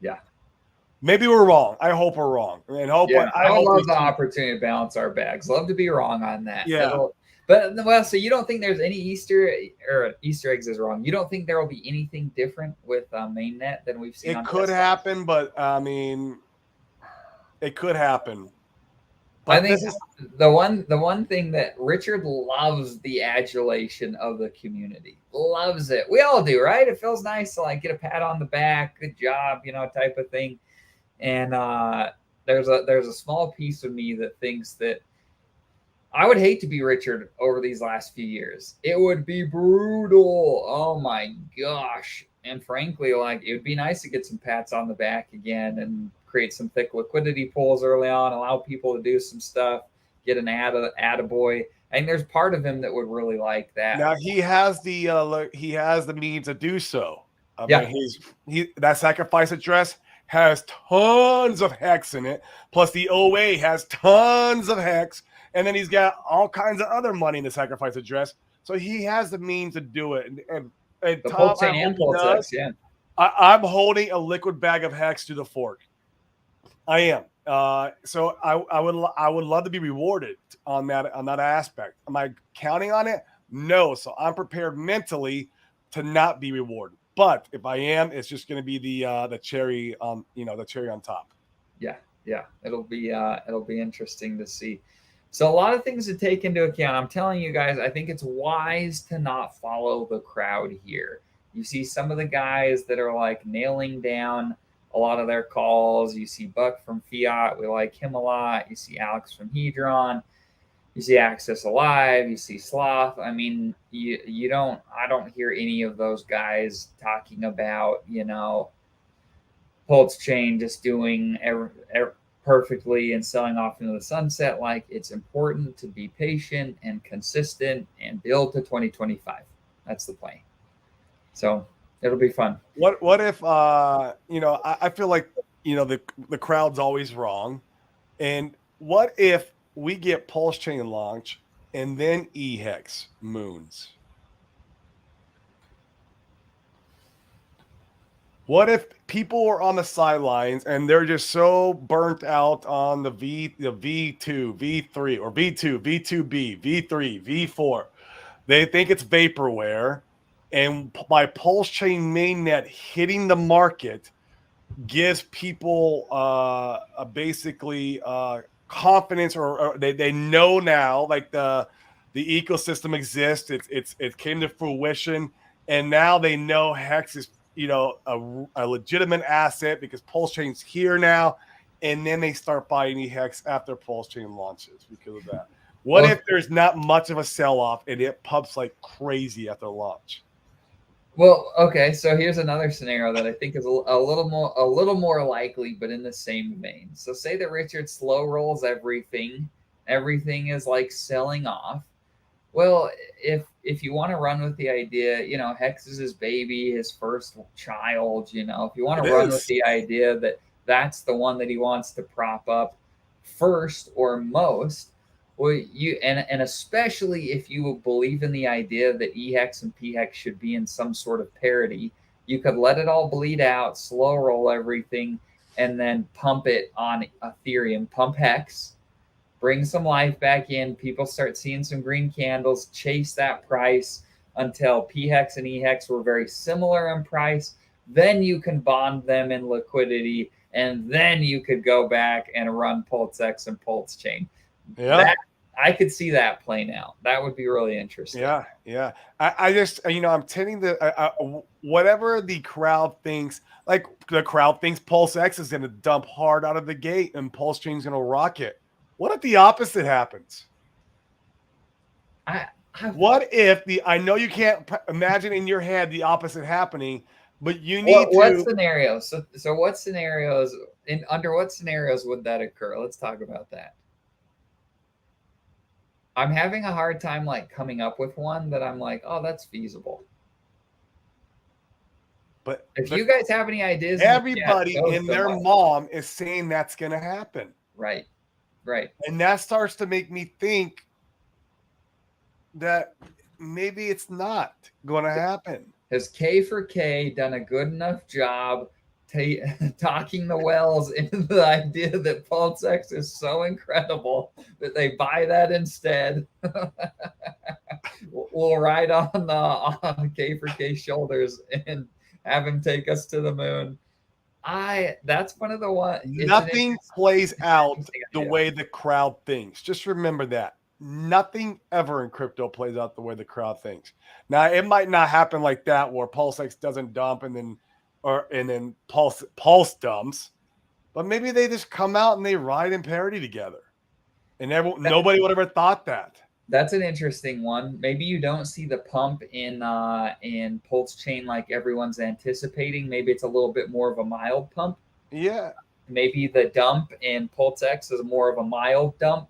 Yeah. Maybe we're wrong. I hope we're wrong. And I would love the opportunity to balance our bags. Love to be wrong on that. Yeah. So you don't think there's any Easter eggs is wrong. You don't think there will be anything different with mainnet than we've seen? It could happen, but I mean, it could happen. But I think the one thing that Richard loves, the adulation of the community. Loves it. We all do, right? It feels nice to like get a pat on the back, good job, type of thing. And there's a small piece of me that thinks that I would hate to be Richard over these last few years. It would be brutal. Oh my gosh. And frankly, like it would be nice to get some pats on the back again and create some thick liquidity pools early on, allow people to do some stuff, get an attaboy. I think there's part of him that would really like that. Now he has the means to do so. Yeah. That sacrifice address has tons of hex in it. Plus the OA has tons of hex. And then he's got all kinds of other money in the sacrifice address. So he has the means to do it. And the Pulsechain and Pulsex, yeah. I'm holding a liquid bag of hex to the fork. I am. So I would love to be rewarded on that aspect. Am I counting on it? No. So I'm prepared mentally to not be rewarded. But if I am, it's just going to be the cherry on the cherry on top. Yeah. It'll be interesting to see. So a lot of things to take into account. I'm telling you guys, I think it's wise to not follow the crowd here. You see some of the guys that are like nailing down a lot of their calls. You see Buck from Fiat. We like him a lot. You see Alex from Hedron. You see Access Alive. You see Sloth. I mean, I don't hear any of those guys talking about, Pulsechain just doing perfectly and selling off into the sunset. Like it's important to be patient and consistent and build to 2025. That's the plan. So it'll be fun. What if I feel like the crowd's always wrong, and what if we get Pulsechain launch and then EHEX moons? What if people are on the sidelines and they're just so burnt out on the V2, V3, or V2, V2B, V3, V4? They think it's vaporware, and by Pulsechain mainnet hitting the market gives people basically confidence, or they know now, like the ecosystem exists. It came to fruition, and now they know Hex is a legitimate asset because Pulsechain's here now, and then they start buying EHEX after Pulsechain launches because of that. What if there's not much of a sell-off and it pumps like crazy after launch? Well, okay, so here's another scenario that I think is a little more likely, but in the same vein. So say that Richard slow rolls everything is like selling off. Well, if you want to run with the idea, Hex is his baby, his first child, if you want to run with the idea that that's the one that he wants to prop up first or most, well, and especially if you believe in the idea that EHEX and PHEX should be in some sort of parity, you could let it all bleed out, slow roll everything, and then pump it on Ethereum, pump Hex, bring some life back in. People start seeing some green candles, chase that price until PHEX and EHEX were very similar in price. Then you can bond them in liquidity, and then you could go back and run Pulsex and Pulsechain. Yeah. I could see that playing out. That would be really interesting. Yeah. I just, I'm tending to, whatever the crowd thinks, like the crowd thinks Pulsex is going to dump hard out of the gate and Pulsechain's going to rock it. What if the opposite happens? What if I know you can't imagine in your head the opposite happening, but you need what to. scenarios? So what scenarios under what scenarios would that occur? Let's talk about that. I'm having a hard time like coming up with one that I'm like, oh, that's feasible. But If you guys have any ideas in the chat, everybody post and them their up. mom is saying that's going to happen. Right. Right. And that starts to make me think that maybe it's not going to happen. Has K for K done a good enough job talking the Wells into the idea that Pulsex is so incredible that they buy that instead? We'll ride on K for K shoulders and have him take us to the moon. That's one of the one. Nothing plays out the way the crowd thinks. Just remember that. Nothing ever in crypto plays out the way the crowd thinks. Now, it might not happen like that where Pulsex doesn't dump and then Pulse dumps, but maybe they just come out and they ride in parity together, and nobody would have ever thought that. That's an interesting one. Maybe you don't see the pump in Pulsechain like everyone's anticipating. Maybe it's a little bit more of a mild pump. Yeah. Maybe the dump in Pulsex is more of a mild dump,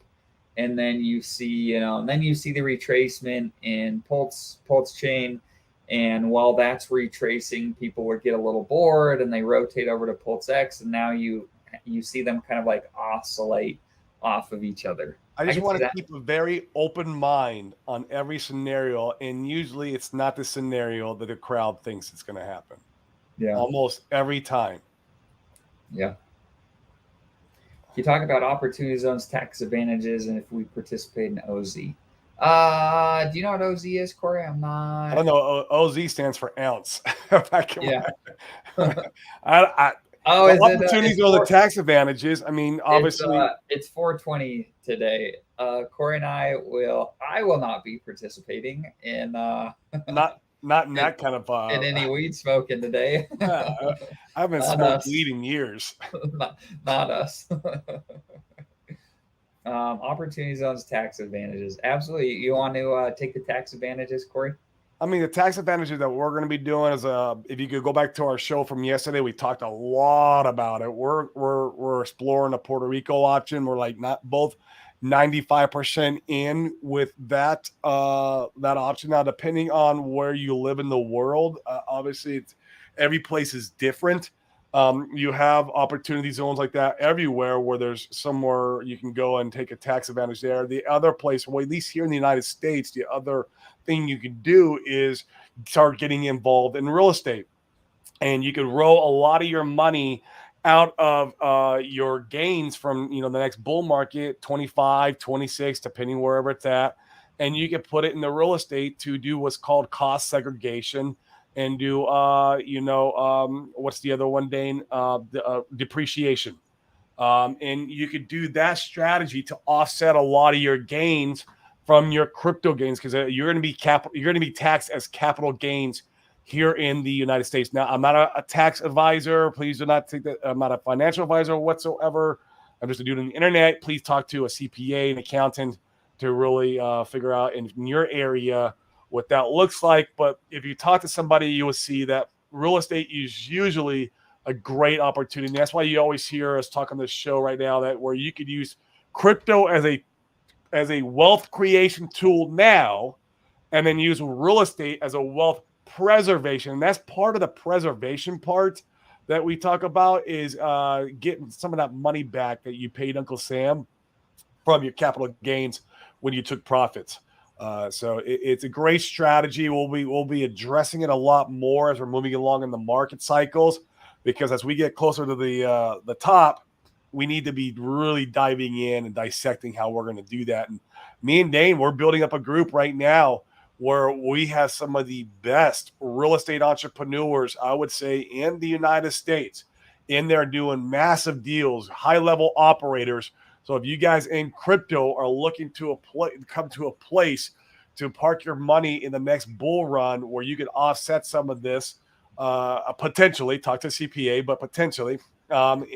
and then you see the retracement in Pulsechain, and while that's retracing, people would get a little bored and they rotate over to Pulsex, and now you see them kind of like oscillate off of each other. I just want to keep a very open mind on every scenario, and usually it's not the scenario that the crowd thinks it's going to happen. Yeah, almost every time. Yeah. You talk about opportunity zones, tax advantages, and if we participate in OZ. Do you know what OZ is, Corey? I'm not. I don't know. OZ stands for ounce. Yeah. Opportunities or the tax advantages. I mean, obviously, it's 420 today. Corey and I will not be participating in not in that kind of in any weed smoking today. I haven't smoked weed in years. not us. Opportunity zones, tax advantages. Absolutely. You want to take the tax advantages, Corey? I mean, the tax advantages that we're going to be doing is, if you could go back to our show from yesterday, we talked a lot about it. We're exploring a Puerto Rico option. We're like not both 95% in with that option. Now, depending on where you live in the world, obviously every place is different. You have opportunity zones like that everywhere where there's somewhere you can go and take a tax advantage there. The other place, well, at least here in the United States, the other thing you can do is start getting involved in real estate. And you can roll a lot of your money out of your gains from, the next bull market, 25, 26, depending wherever it's at. And you can put it in the real estate to do what's called cost segregation and do, what's the other one, Dane? Depreciation. And you could do that strategy to offset a lot of your gains from your crypto gains, because you're going to be taxed as capital gains here in the United States. Now, I'm not a tax advisor. Please do not think that I'm not a financial advisor whatsoever. I'm just a dude on the internet. Please talk to a CPA, an accountant, to really figure out in your area what that looks like. But if you talk to somebody, you will see that real estate is usually a great opportunity. And that's why you always hear us talk on this show right now, that where you could use crypto as a wealth creation tool now, and then use real estate as a wealth preservation. And that's part of the preservation part that we talk about, is getting some of that money back that you paid Uncle Sam from your capital gains when you took profits. So it's a great strategy. We'll be addressing it a lot more as we're moving along in the market cycles, because as we get closer to the top, we need to be really diving in and dissecting how we're going to do that. And me and Dane, we're building up a group right now where we have some of the best real estate entrepreneurs, I would say, in the United States, in there doing massive deals, high-level operators. So if you guys in crypto are looking to come to a place to park your money in the next bull run where you can offset some of this, potentially, talk to CPA, but potentially, book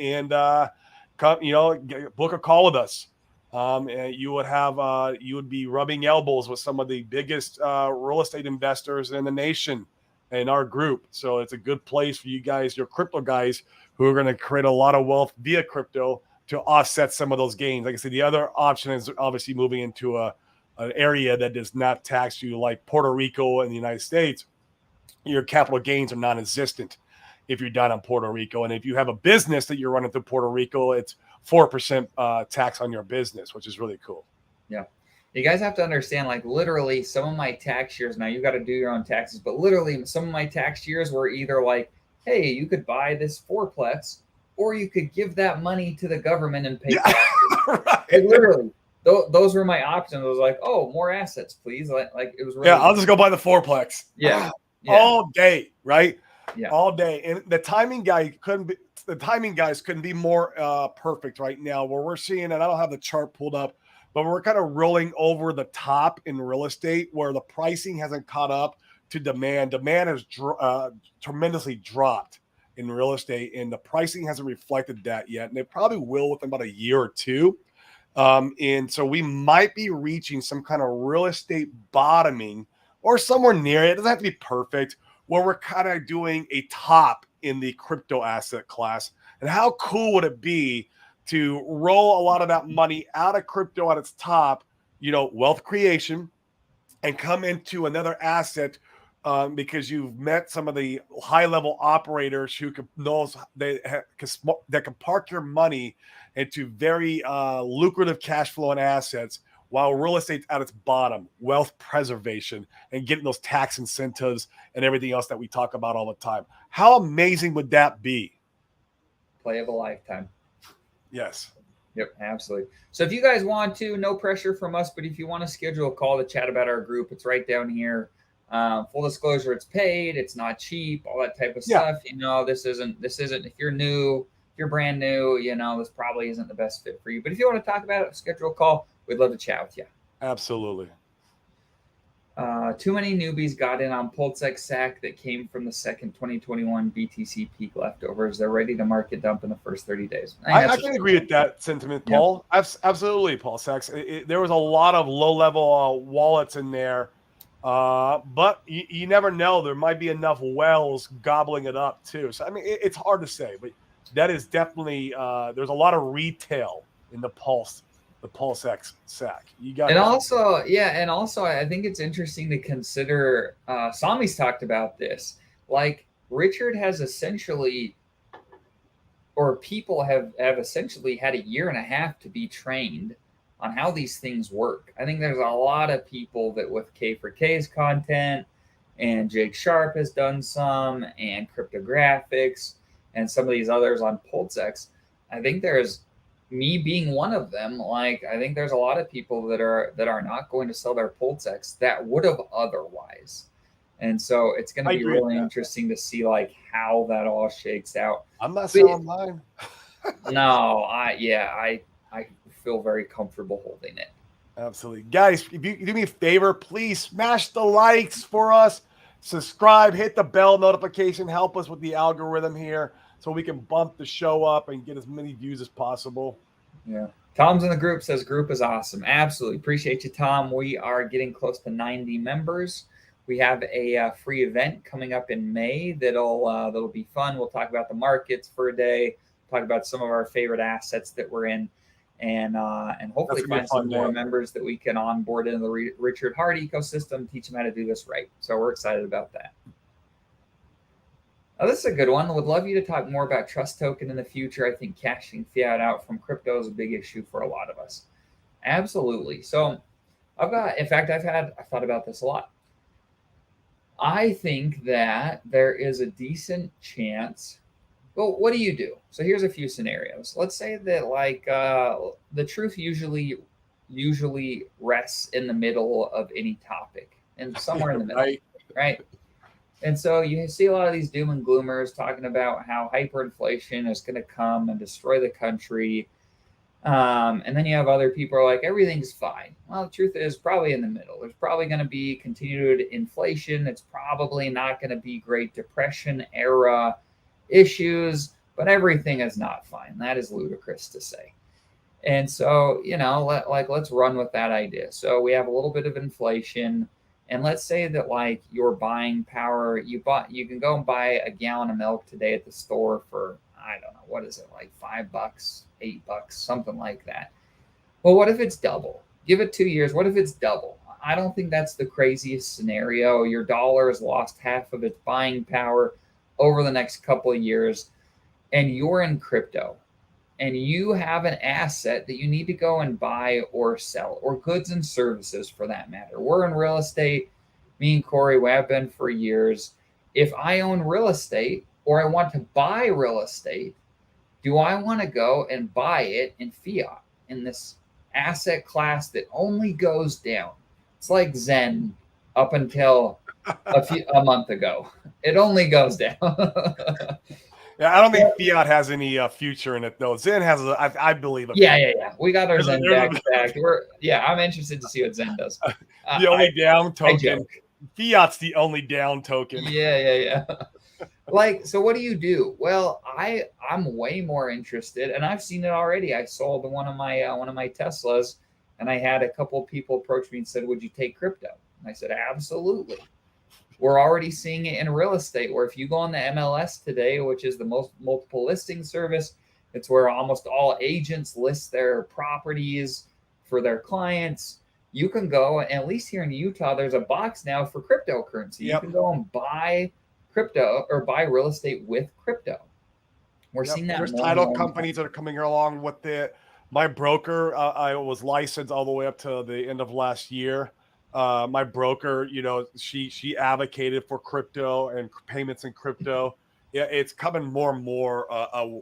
a call with us. And you would be rubbing elbows with some of the biggest real estate investors in the nation in our group. So it's a good place for you guys, your crypto guys, who are going to create a lot of wealth via crypto to offset some of those gains. Like I said, the other option is obviously moving into an area that does not tax you, like Puerto Rico and the United States. Your capital gains are non-existent if you're down in Puerto Rico. And if you have a business that you're running through Puerto Rico, it's 4% tax on your business, which is really cool. Yeah. You guys have to understand, like, literally some of my tax years, now you got to do your own taxes, but literally some of my tax years were either like, hey, you could buy this fourplex, or you could give that money to the government and pay taxes. Right. Like, literally, those were my options. I was like, oh, more assets, please. Like it was really, yeah, I'll just go buy the fourplex. Yeah. All day, right? Yeah. All day. And the timing guys couldn't be more perfect right now, where we're seeing, and I don't have the chart pulled up, but we're kind of rolling over the top in real estate where the pricing hasn't caught up to demand. Demand has tremendously dropped in real estate, and the pricing hasn't reflected that yet. And it probably will within about a year or two. And so we might be reaching some kind of real estate bottoming or somewhere near it. It doesn't have to be perfect, where we're kind of doing a top in the crypto asset class. And how cool would it be to roll a lot of that money out of crypto at its top, wealth creation, and come into another asset because you've met some of the high-level operators who that can park your money into very lucrative cash flowing assets, while real estate's at its bottom, wealth preservation, and getting those tax incentives and everything else that we talk about all the time. How amazing would that be? Play of a lifetime. Yes. Yep, absolutely. So if you guys want to, no pressure from us, but if you want to schedule a call to chat about our group, it's right down here. Full disclosure, it's paid, it's not cheap, all that type of stuff. This isn't, if you're new, if you're brand new, this probably isn't the best fit for you. But if you want to talk about it, schedule a call. We'd love to chat with you. Absolutely. Too many newbies got in on Pulsechain SAC that came from the second 2021 BTC peak leftovers. They're ready to market dump in the first 30 days. I can agree with that sentiment, Paul. Yep. Absolutely, Paul Sachs. There was a lot of low-level wallets in there, but you never know. There might be enough whales gobbling it up too. So, I mean, it's hard to say, but that is definitely there's a lot of retail in the Pulsechain SAC. You got, and also, I think it's interesting to consider. Sami's talked about this. Like, Richard has essentially, or people have essentially had a year and a half to be trained on how these things work. I think there's a lot of people that with K4K's content, and Jake Sharp has done some, and Cryptographics, and some of these others on Pulsechain. I think there's, me being one of them, like, I think there's a lot of people that are not going to sell their Pulsechain that would have otherwise. And so it's going to be really interesting to see like how that all shakes out. I'm not selling mine. No, I feel very comfortable holding it. Absolutely. Guys, if you do me a favor, please smash the likes for us, subscribe, hit the bell notification, help us with the algorithm here, so we can bump the show up and get as many views as possible. Yeah. Tom's in the group, says group is awesome. Absolutely. Appreciate you, Tom. We are getting close to 90 members. We have a free event coming up in May that'll be fun. We'll talk about the markets for a day, talk about some of our favorite assets that we're in, and hopefully find some more members that we can onboard into the Richard Hart ecosystem, teach them how to do this right. So we're excited about that. This is a good one. Would love you to talk more about Trust Token in the future. I think cashing fiat out from crypto is a big issue for a lot of us. Absolutely. So I've thought about this a lot. I think that there is a decent chance. Well, what do you do? So here's a few scenarios. Let's say that like the truth usually rests in the middle of any topic, and somewhere in the middle, right? And so you see a lot of these doom and gloomers talking about how hyperinflation is going to come and destroy the country. And then you have other people who are like, everything's fine. Well, the truth is probably in the middle. There's probably going to be continued inflation. It's probably not going to be Great Depression era issues, but everything is not fine. That is ludicrous to say. And so, let's run with that idea. So we have a little bit of inflation, and let's say that like your buying power, you can go and buy a gallon of milk today at the store for, I don't know, what is it, like $5, $8, something like that. Well, what if it's double? Give it 2 years. What if it's double? I don't think that's the craziest scenario. Your dollar has lost half of its buying power over the next couple of years, and you're in crypto and you have an asset that you need to go and buy or sell, or goods and services for that matter. We're in real estate. Me and Corey, we have been for years. If I own real estate or I want to buy real estate, do I want to go and buy it in fiat, in this asset class that only goes down? It's like Zen up until a month ago. It only goes down. Yeah, I don't think fiat has any future in it though. Zen has, I believe, a Yeah, future. yeah, yeah. We got our Zen back. I'm interested to see what Zen does. The only down I token. joke. Fiat's the only down token. Yeah, yeah, yeah. Like, so what do you do? Well, I'm way more interested, and I've seen it already. I sold one of my Teslas, and I had a couple of people approach me and said, "Would you take crypto?" And I said, "Absolutely." We're already seeing it in real estate, where if you go on the MLS today, which is the most multiple listing service, it's where almost all agents list their properties for their clients. You can go, and at least here in Utah, there's a box now for cryptocurrency. You Yep. can go and buy crypto or buy real estate with crypto. We're Yep. seeing that There's more and title more. companies that are coming along with it. My broker, I was licensed all the way up to the end of last year. My broker, she advocated for crypto and payments in crypto. Yeah, it's coming more and more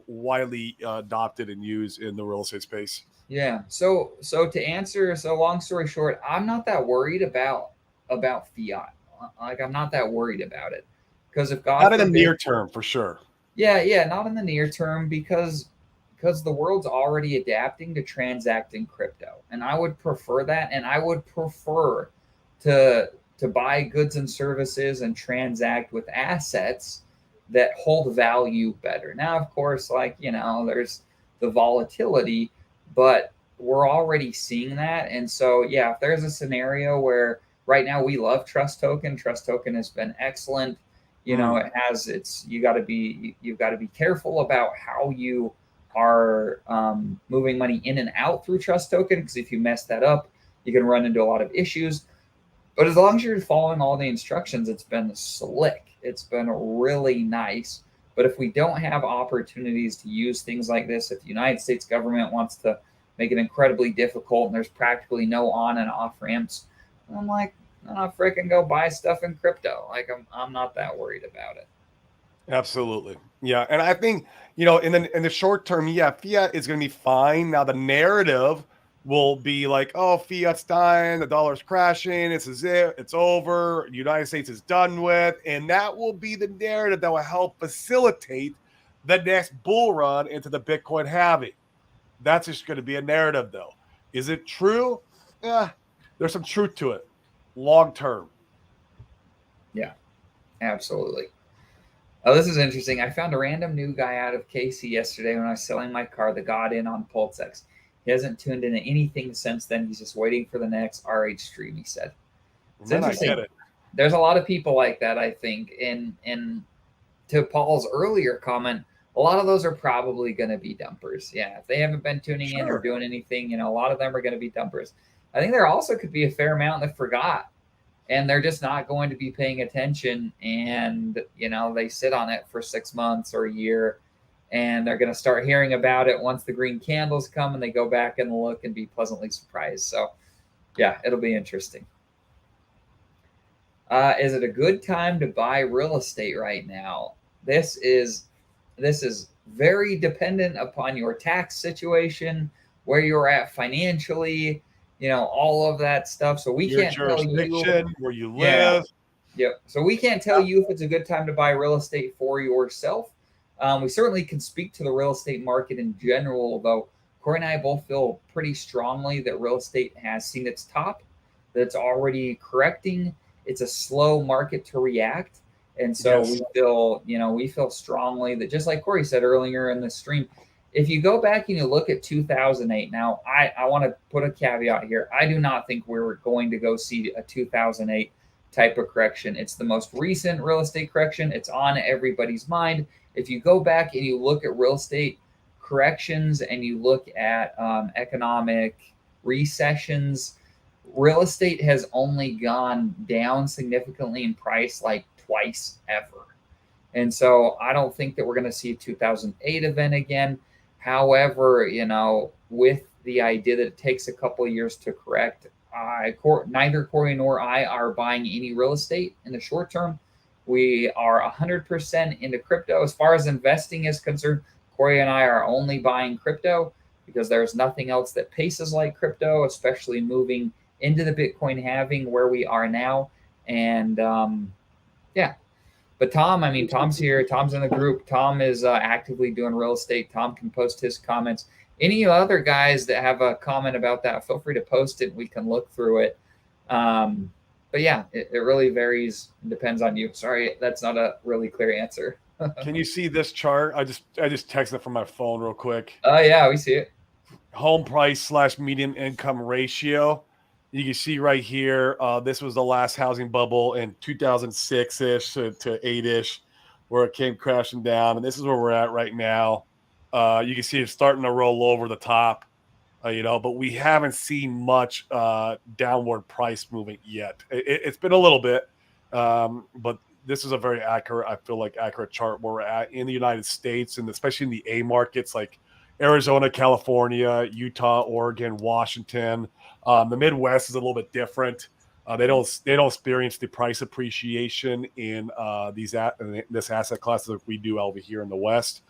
widely adopted and used in the real estate space. Yeah. So to answer, so long story short, I'm not that worried about fiat. Like, I'm not that worried about it, because if Not God in the forbid, near term, for sure. yeah, yeah, not in the near term, because the world's already adapting to transact in crypto, and I would prefer that, and I would prefer to buy goods and services and transact with assets that hold value better. Now, of course, like, there's the volatility, but we're already seeing that. And so, yeah, if there's a scenario where right now we love Trust Token has been excellent. It has its, you've got to be careful about how you are moving money in and out through Trust Token, because if you mess that up, you can run into a lot of issues. But as long as you're following all the instructions, it's been slick. It's been really nice. But if we don't have opportunities to use things like this, if the United States government wants to make it incredibly difficult and there's practically no on and off ramps, I'm like, freaking go buy stuff in crypto. Like, I'm not that worried about it. Absolutely. Yeah. And I think, in the short term, yeah, fiat is going to be fine. Now the narrative will be like, oh, fiat's dying, the dollar's crashing, it's over, the United States is done with. And that will be the narrative that will help facilitate the next bull run into the Bitcoin halving. That's just going to be a narrative, though. Is it true? Yeah, there's some truth to it long term. Yeah, absolutely. Oh, this is interesting. I found a random new guy out of KC yesterday when I was selling my car that got in on Pulsechain. He hasn't tuned into anything since then. He's just waiting for the next RH stream, he said. It's interesting. I get it. There's a lot of people like that, I think. And to Paul's earlier comment, a lot of those are probably going to be dumpers. Yeah, if they haven't been tuning in or doing anything, a lot of them are going to be dumpers. I think there also could be a fair amount that forgot, and they're just not going to be paying attention, and they sit on it for 6 months or a year, and they're going to start hearing about it once the green candles come, and they go back and look and be pleasantly surprised. So yeah, it'll be interesting. Is it a good time to buy real estate right now? This is very dependent upon your tax situation, where you're at financially, all of that stuff. So we Your can't tell you where you yeah, live. yep. So we can't tell you if it's a good time to buy real estate for yourself. We certainly can speak to the real estate market in general, though Corey and I both feel pretty strongly that real estate has seen its top, that it's already correcting. It's a slow market to react. And so Yes. we feel strongly that, just like Corey said earlier in the stream, if you go back and you look at 2008, now I want to put a caveat here. I do not think we're going to go see a 2008 type of correction. It's the most recent real estate correction. It's on everybody's mind. If you go back and you look at real estate corrections and you look at economic recessions, real estate has only gone down significantly in price like twice ever. And so I don't think that we're going to see a 2008 event again. However, with the idea that it takes a couple of years to correct, neither Corey nor I are buying any real estate in the short term. We are 100% into crypto. As far as investing is concerned, Corey and I are only buying crypto because there's nothing else that paces like crypto, especially moving into the Bitcoin halving where we are now. And yeah. But Tom, I mean, Tom's here. Tom's in the group. Tom is actively doing real estate. Tom can post his comments. Any other guys that have a comment about that, feel free to post it. We can look through it. But yeah, it really varies. It depends on you. Sorry, that's not a really clear answer. Can you see this chart? I just texted it from my phone real quick. Oh yeah, we see it. Home price / median income ratio. You can see right here, this was the last housing bubble in 2006-ish to 8-ish, where it came crashing down. And this is where we're at right now. You can see it's starting to roll over the top, but we haven't seen much downward price movement yet. It's been a little bit, but this is a very accurate, I feel like, accurate chart where we're at in the United States, and especially in the A markets like Arizona, California, Utah, Oregon, Washington. The Midwest is a little bit different. They don't experience the price appreciation in this asset class like we do over here in the West.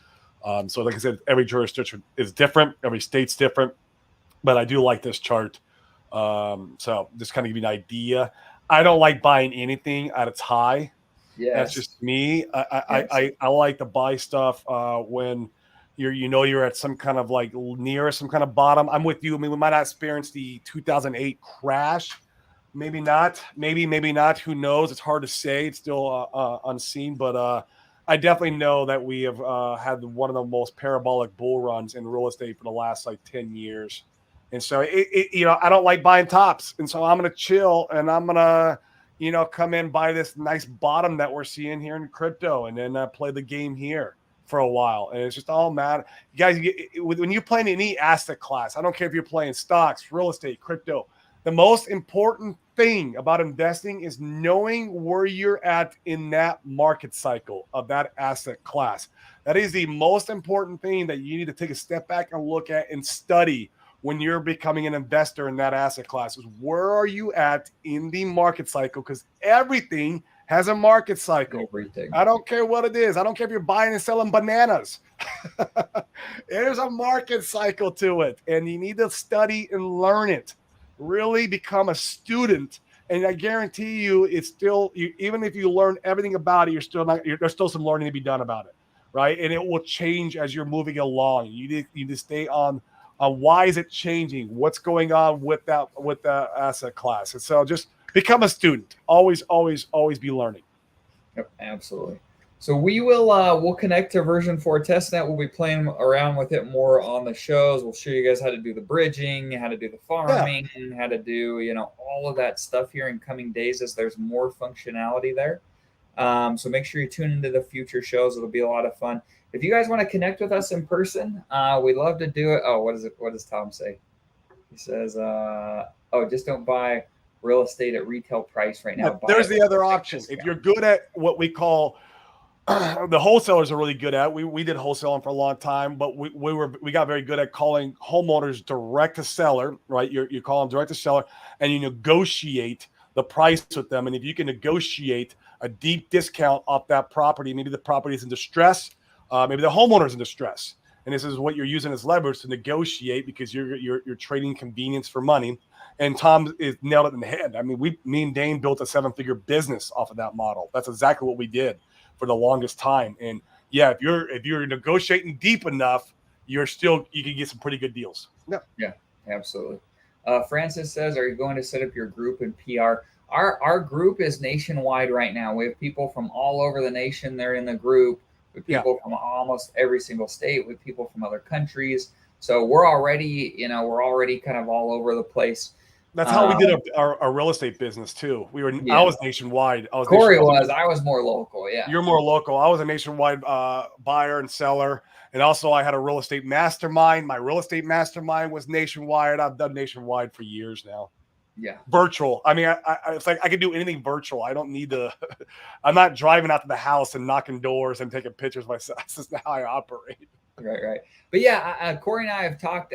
So like I said, every jurisdiction is different. Every state's different. But I do like this chart. So just kind of give you an idea. I don't like buying anything at its high. Yes. That's just me. I like to buy stuff when you're at some kind of like near some kind of bottom. I'm with you. I mean, we might not experience the 2008 crash. Maybe not. Maybe not. Who knows? It's hard to say. It's still unseen. But I definitely know that we have had one of the most parabolic bull runs in real estate for the last like 10 years. And so I don't like buying tops. And so I'm going to chill and I'm going to, come in, buy this nice bottom that we're seeing here in crypto and then play the game here for a while. And it's just all matter. You guys, when you're playing any asset class, I don't care if you're playing stocks, real estate, crypto, the most important thing about investing is knowing where you're at in that market cycle of that asset class. That is the most important thing that you need to take a step back and look at and study when you're becoming an investor in that asset class. Is where are you at in the market cycle? Because everything has a market cycle. Everything. I don't care what it is. I don't care if you're buying and selling bananas. There's a market cycle to it, and you need to study and learn it. Really become a student, and I guarantee you, it's still even if you learn everything about it, there's still some learning to be done about it, right? And it will change as you're moving along. You need to stay on why is it changing? What's going on with that asset class? And so just become a student. Always be learning. Yep, absolutely. So we'll connect to version 4 testnet. We'll be playing around with it more on the shows. We'll show you guys how to do the bridging, how to do the farming, how to do all of that stuff here in coming days as there's more functionality there. So make sure you tune into the future shows. It'll be a lot of fun. If you guys want to connect with us in person, we'd love to do it. Oh, what does Tom say? He says, just don't buy real estate at retail price right now. There's the other option. If you're good at what we call the wholesalers are really good at. We did wholesaling for a long time, but we got very good at calling homeowners direct to seller, right? You call them direct to seller and you negotiate the price with them. And if you can negotiate a deep discount off that property, maybe the property is in distress, maybe the homeowner's in distress. And this is what you're using as leverage to negotiate because you're trading convenience for money. And Tom is nailed it in the head. I mean, me and Dane built a 7-figure business off of that model. That's exactly what we did for the longest time. And yeah, if you're negotiating deep enough, you can get some pretty good deals. Yeah, absolutely. Francis says, are you going to set up your group in PR? Our group is nationwide right now. We have people from all over the nation. They're in the group. with Yeah. people from almost every single state, with people from other countries. So we're already, we're already kind of all over the place. That's how we Um, did our real estate business too. I yeah, was nationwide. Corey was. I was more local. Yeah. You're more local. I was a nationwide buyer and seller. And also I had a real estate mastermind. My real estate mastermind was nationwide. I've done nationwide for years now. Yeah. Virtual. I mean, it's like I can do anything virtual. I don't need to. I'm not driving out to the house and knocking doors and taking pictures myself. That's just not how I operate. Right. But yeah, Corey and I have talked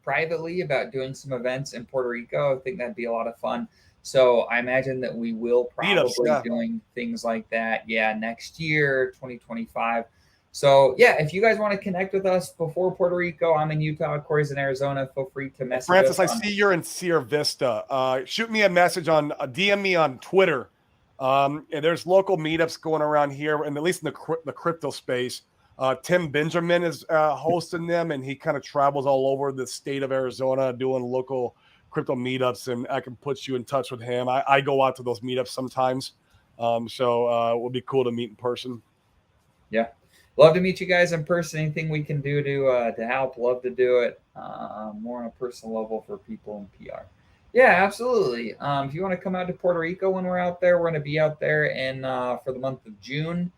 privately about doing some events in Puerto Rico. I think that'd be a lot of fun. So I imagine that we will Meetups, probably yeah. doing things like that. Yeah, next year, 2025. So yeah, if you guys want to connect with us before Puerto Rico, I'm in Utah. Corey's in Arizona. Feel free to message Francis, us. I see you're in Sierra Vista. Shoot me a message on DM me on Twitter. And there's local meetups going around here, and at least in the crypto space. Tim Benjamin is hosting them, and he kind of travels all over the state of Arizona doing local crypto meetups, and I can put you in touch with him. I go out to those meetups sometimes, so it would be cool to meet in person. Yeah, love to meet you guys in person. Anything we can do to help, love to do it. More on a personal level for people in PR. Yeah, absolutely. If you want to come out to Puerto Rico when we're out there, we're going to be out there in for the month of June.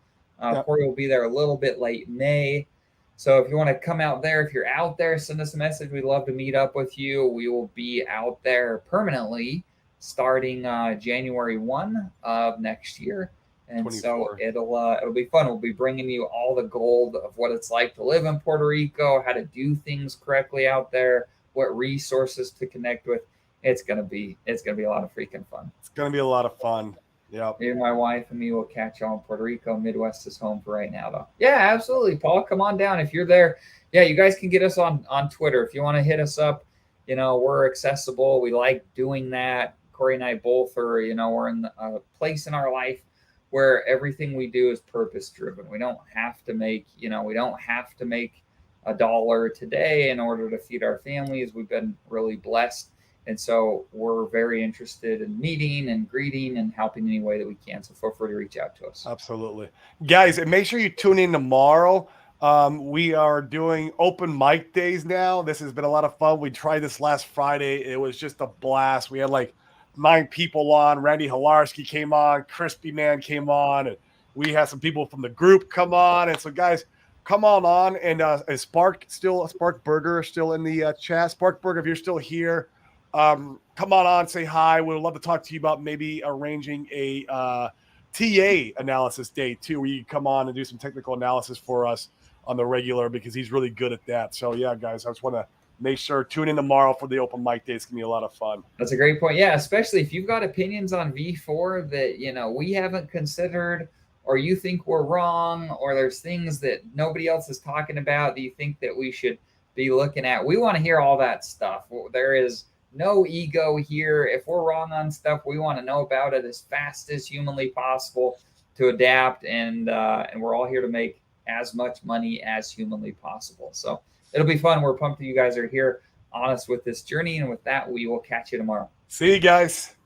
Yep. Corey will be there a little bit late May. So if you want to come out there, if you're out there, send us a message. We'd love to meet up with you. We will be out there permanently starting January 1 of next year. And 24. so it'll be fun. We'll be bringing you all the gold of what it's like to live in Puerto Rico, how to do things correctly out there, what resources to connect with. It's gonna be a lot of freaking fun. It's gonna be a lot of fun. Yeah. Maybe my wife and me will catch y'all in Puerto Rico. Midwest is home for right now, though. Yeah, absolutely, Paul. Come on down if you're there. Yeah, you guys can get us on Twitter if you want to hit us up. We're accessible. We like doing that. Corey and I both are. We're in a place in our life where everything we do is purpose driven. We don't have to make. We don't have to make $1 today in order to feed our families. We've been really blessed. And so we're very interested in meeting and greeting and helping any way that we can. So feel free to reach out to us. Absolutely. Guys, and make sure you tune in tomorrow. We are doing open mic days now. This has been a lot of fun. We tried this last Friday. It was just a blast. We had like 9 people on. Randy Hilarski came on. Crispy Man came on. And we had some people from the group come on. And so, guys, come on. And is Spark Burger still in the chat? Spark Burger, if you're still here, come on, say hi. We'd love to talk to you about maybe arranging a TA analysis day too, where you can come on and do some technical analysis for us on the regular, because he's really good at that. So yeah, guys, I just want to make sure tune in tomorrow for the open mic day. It's gonna be a lot of fun. That's a great point. Yeah, especially if you've got opinions on V4 that we haven't considered, or you think we're wrong, or there's things that nobody else is talking about that you think that we should be looking at. We want to hear all that stuff. There is no ego here. If we're wrong on stuff, we want to know about it as fast as humanly possible to adapt, and we're all here to make as much money as humanly possible. So it'll be fun. We're pumped that you guys are here on us with this journey, and with that, we will catch you tomorrow. See you guys.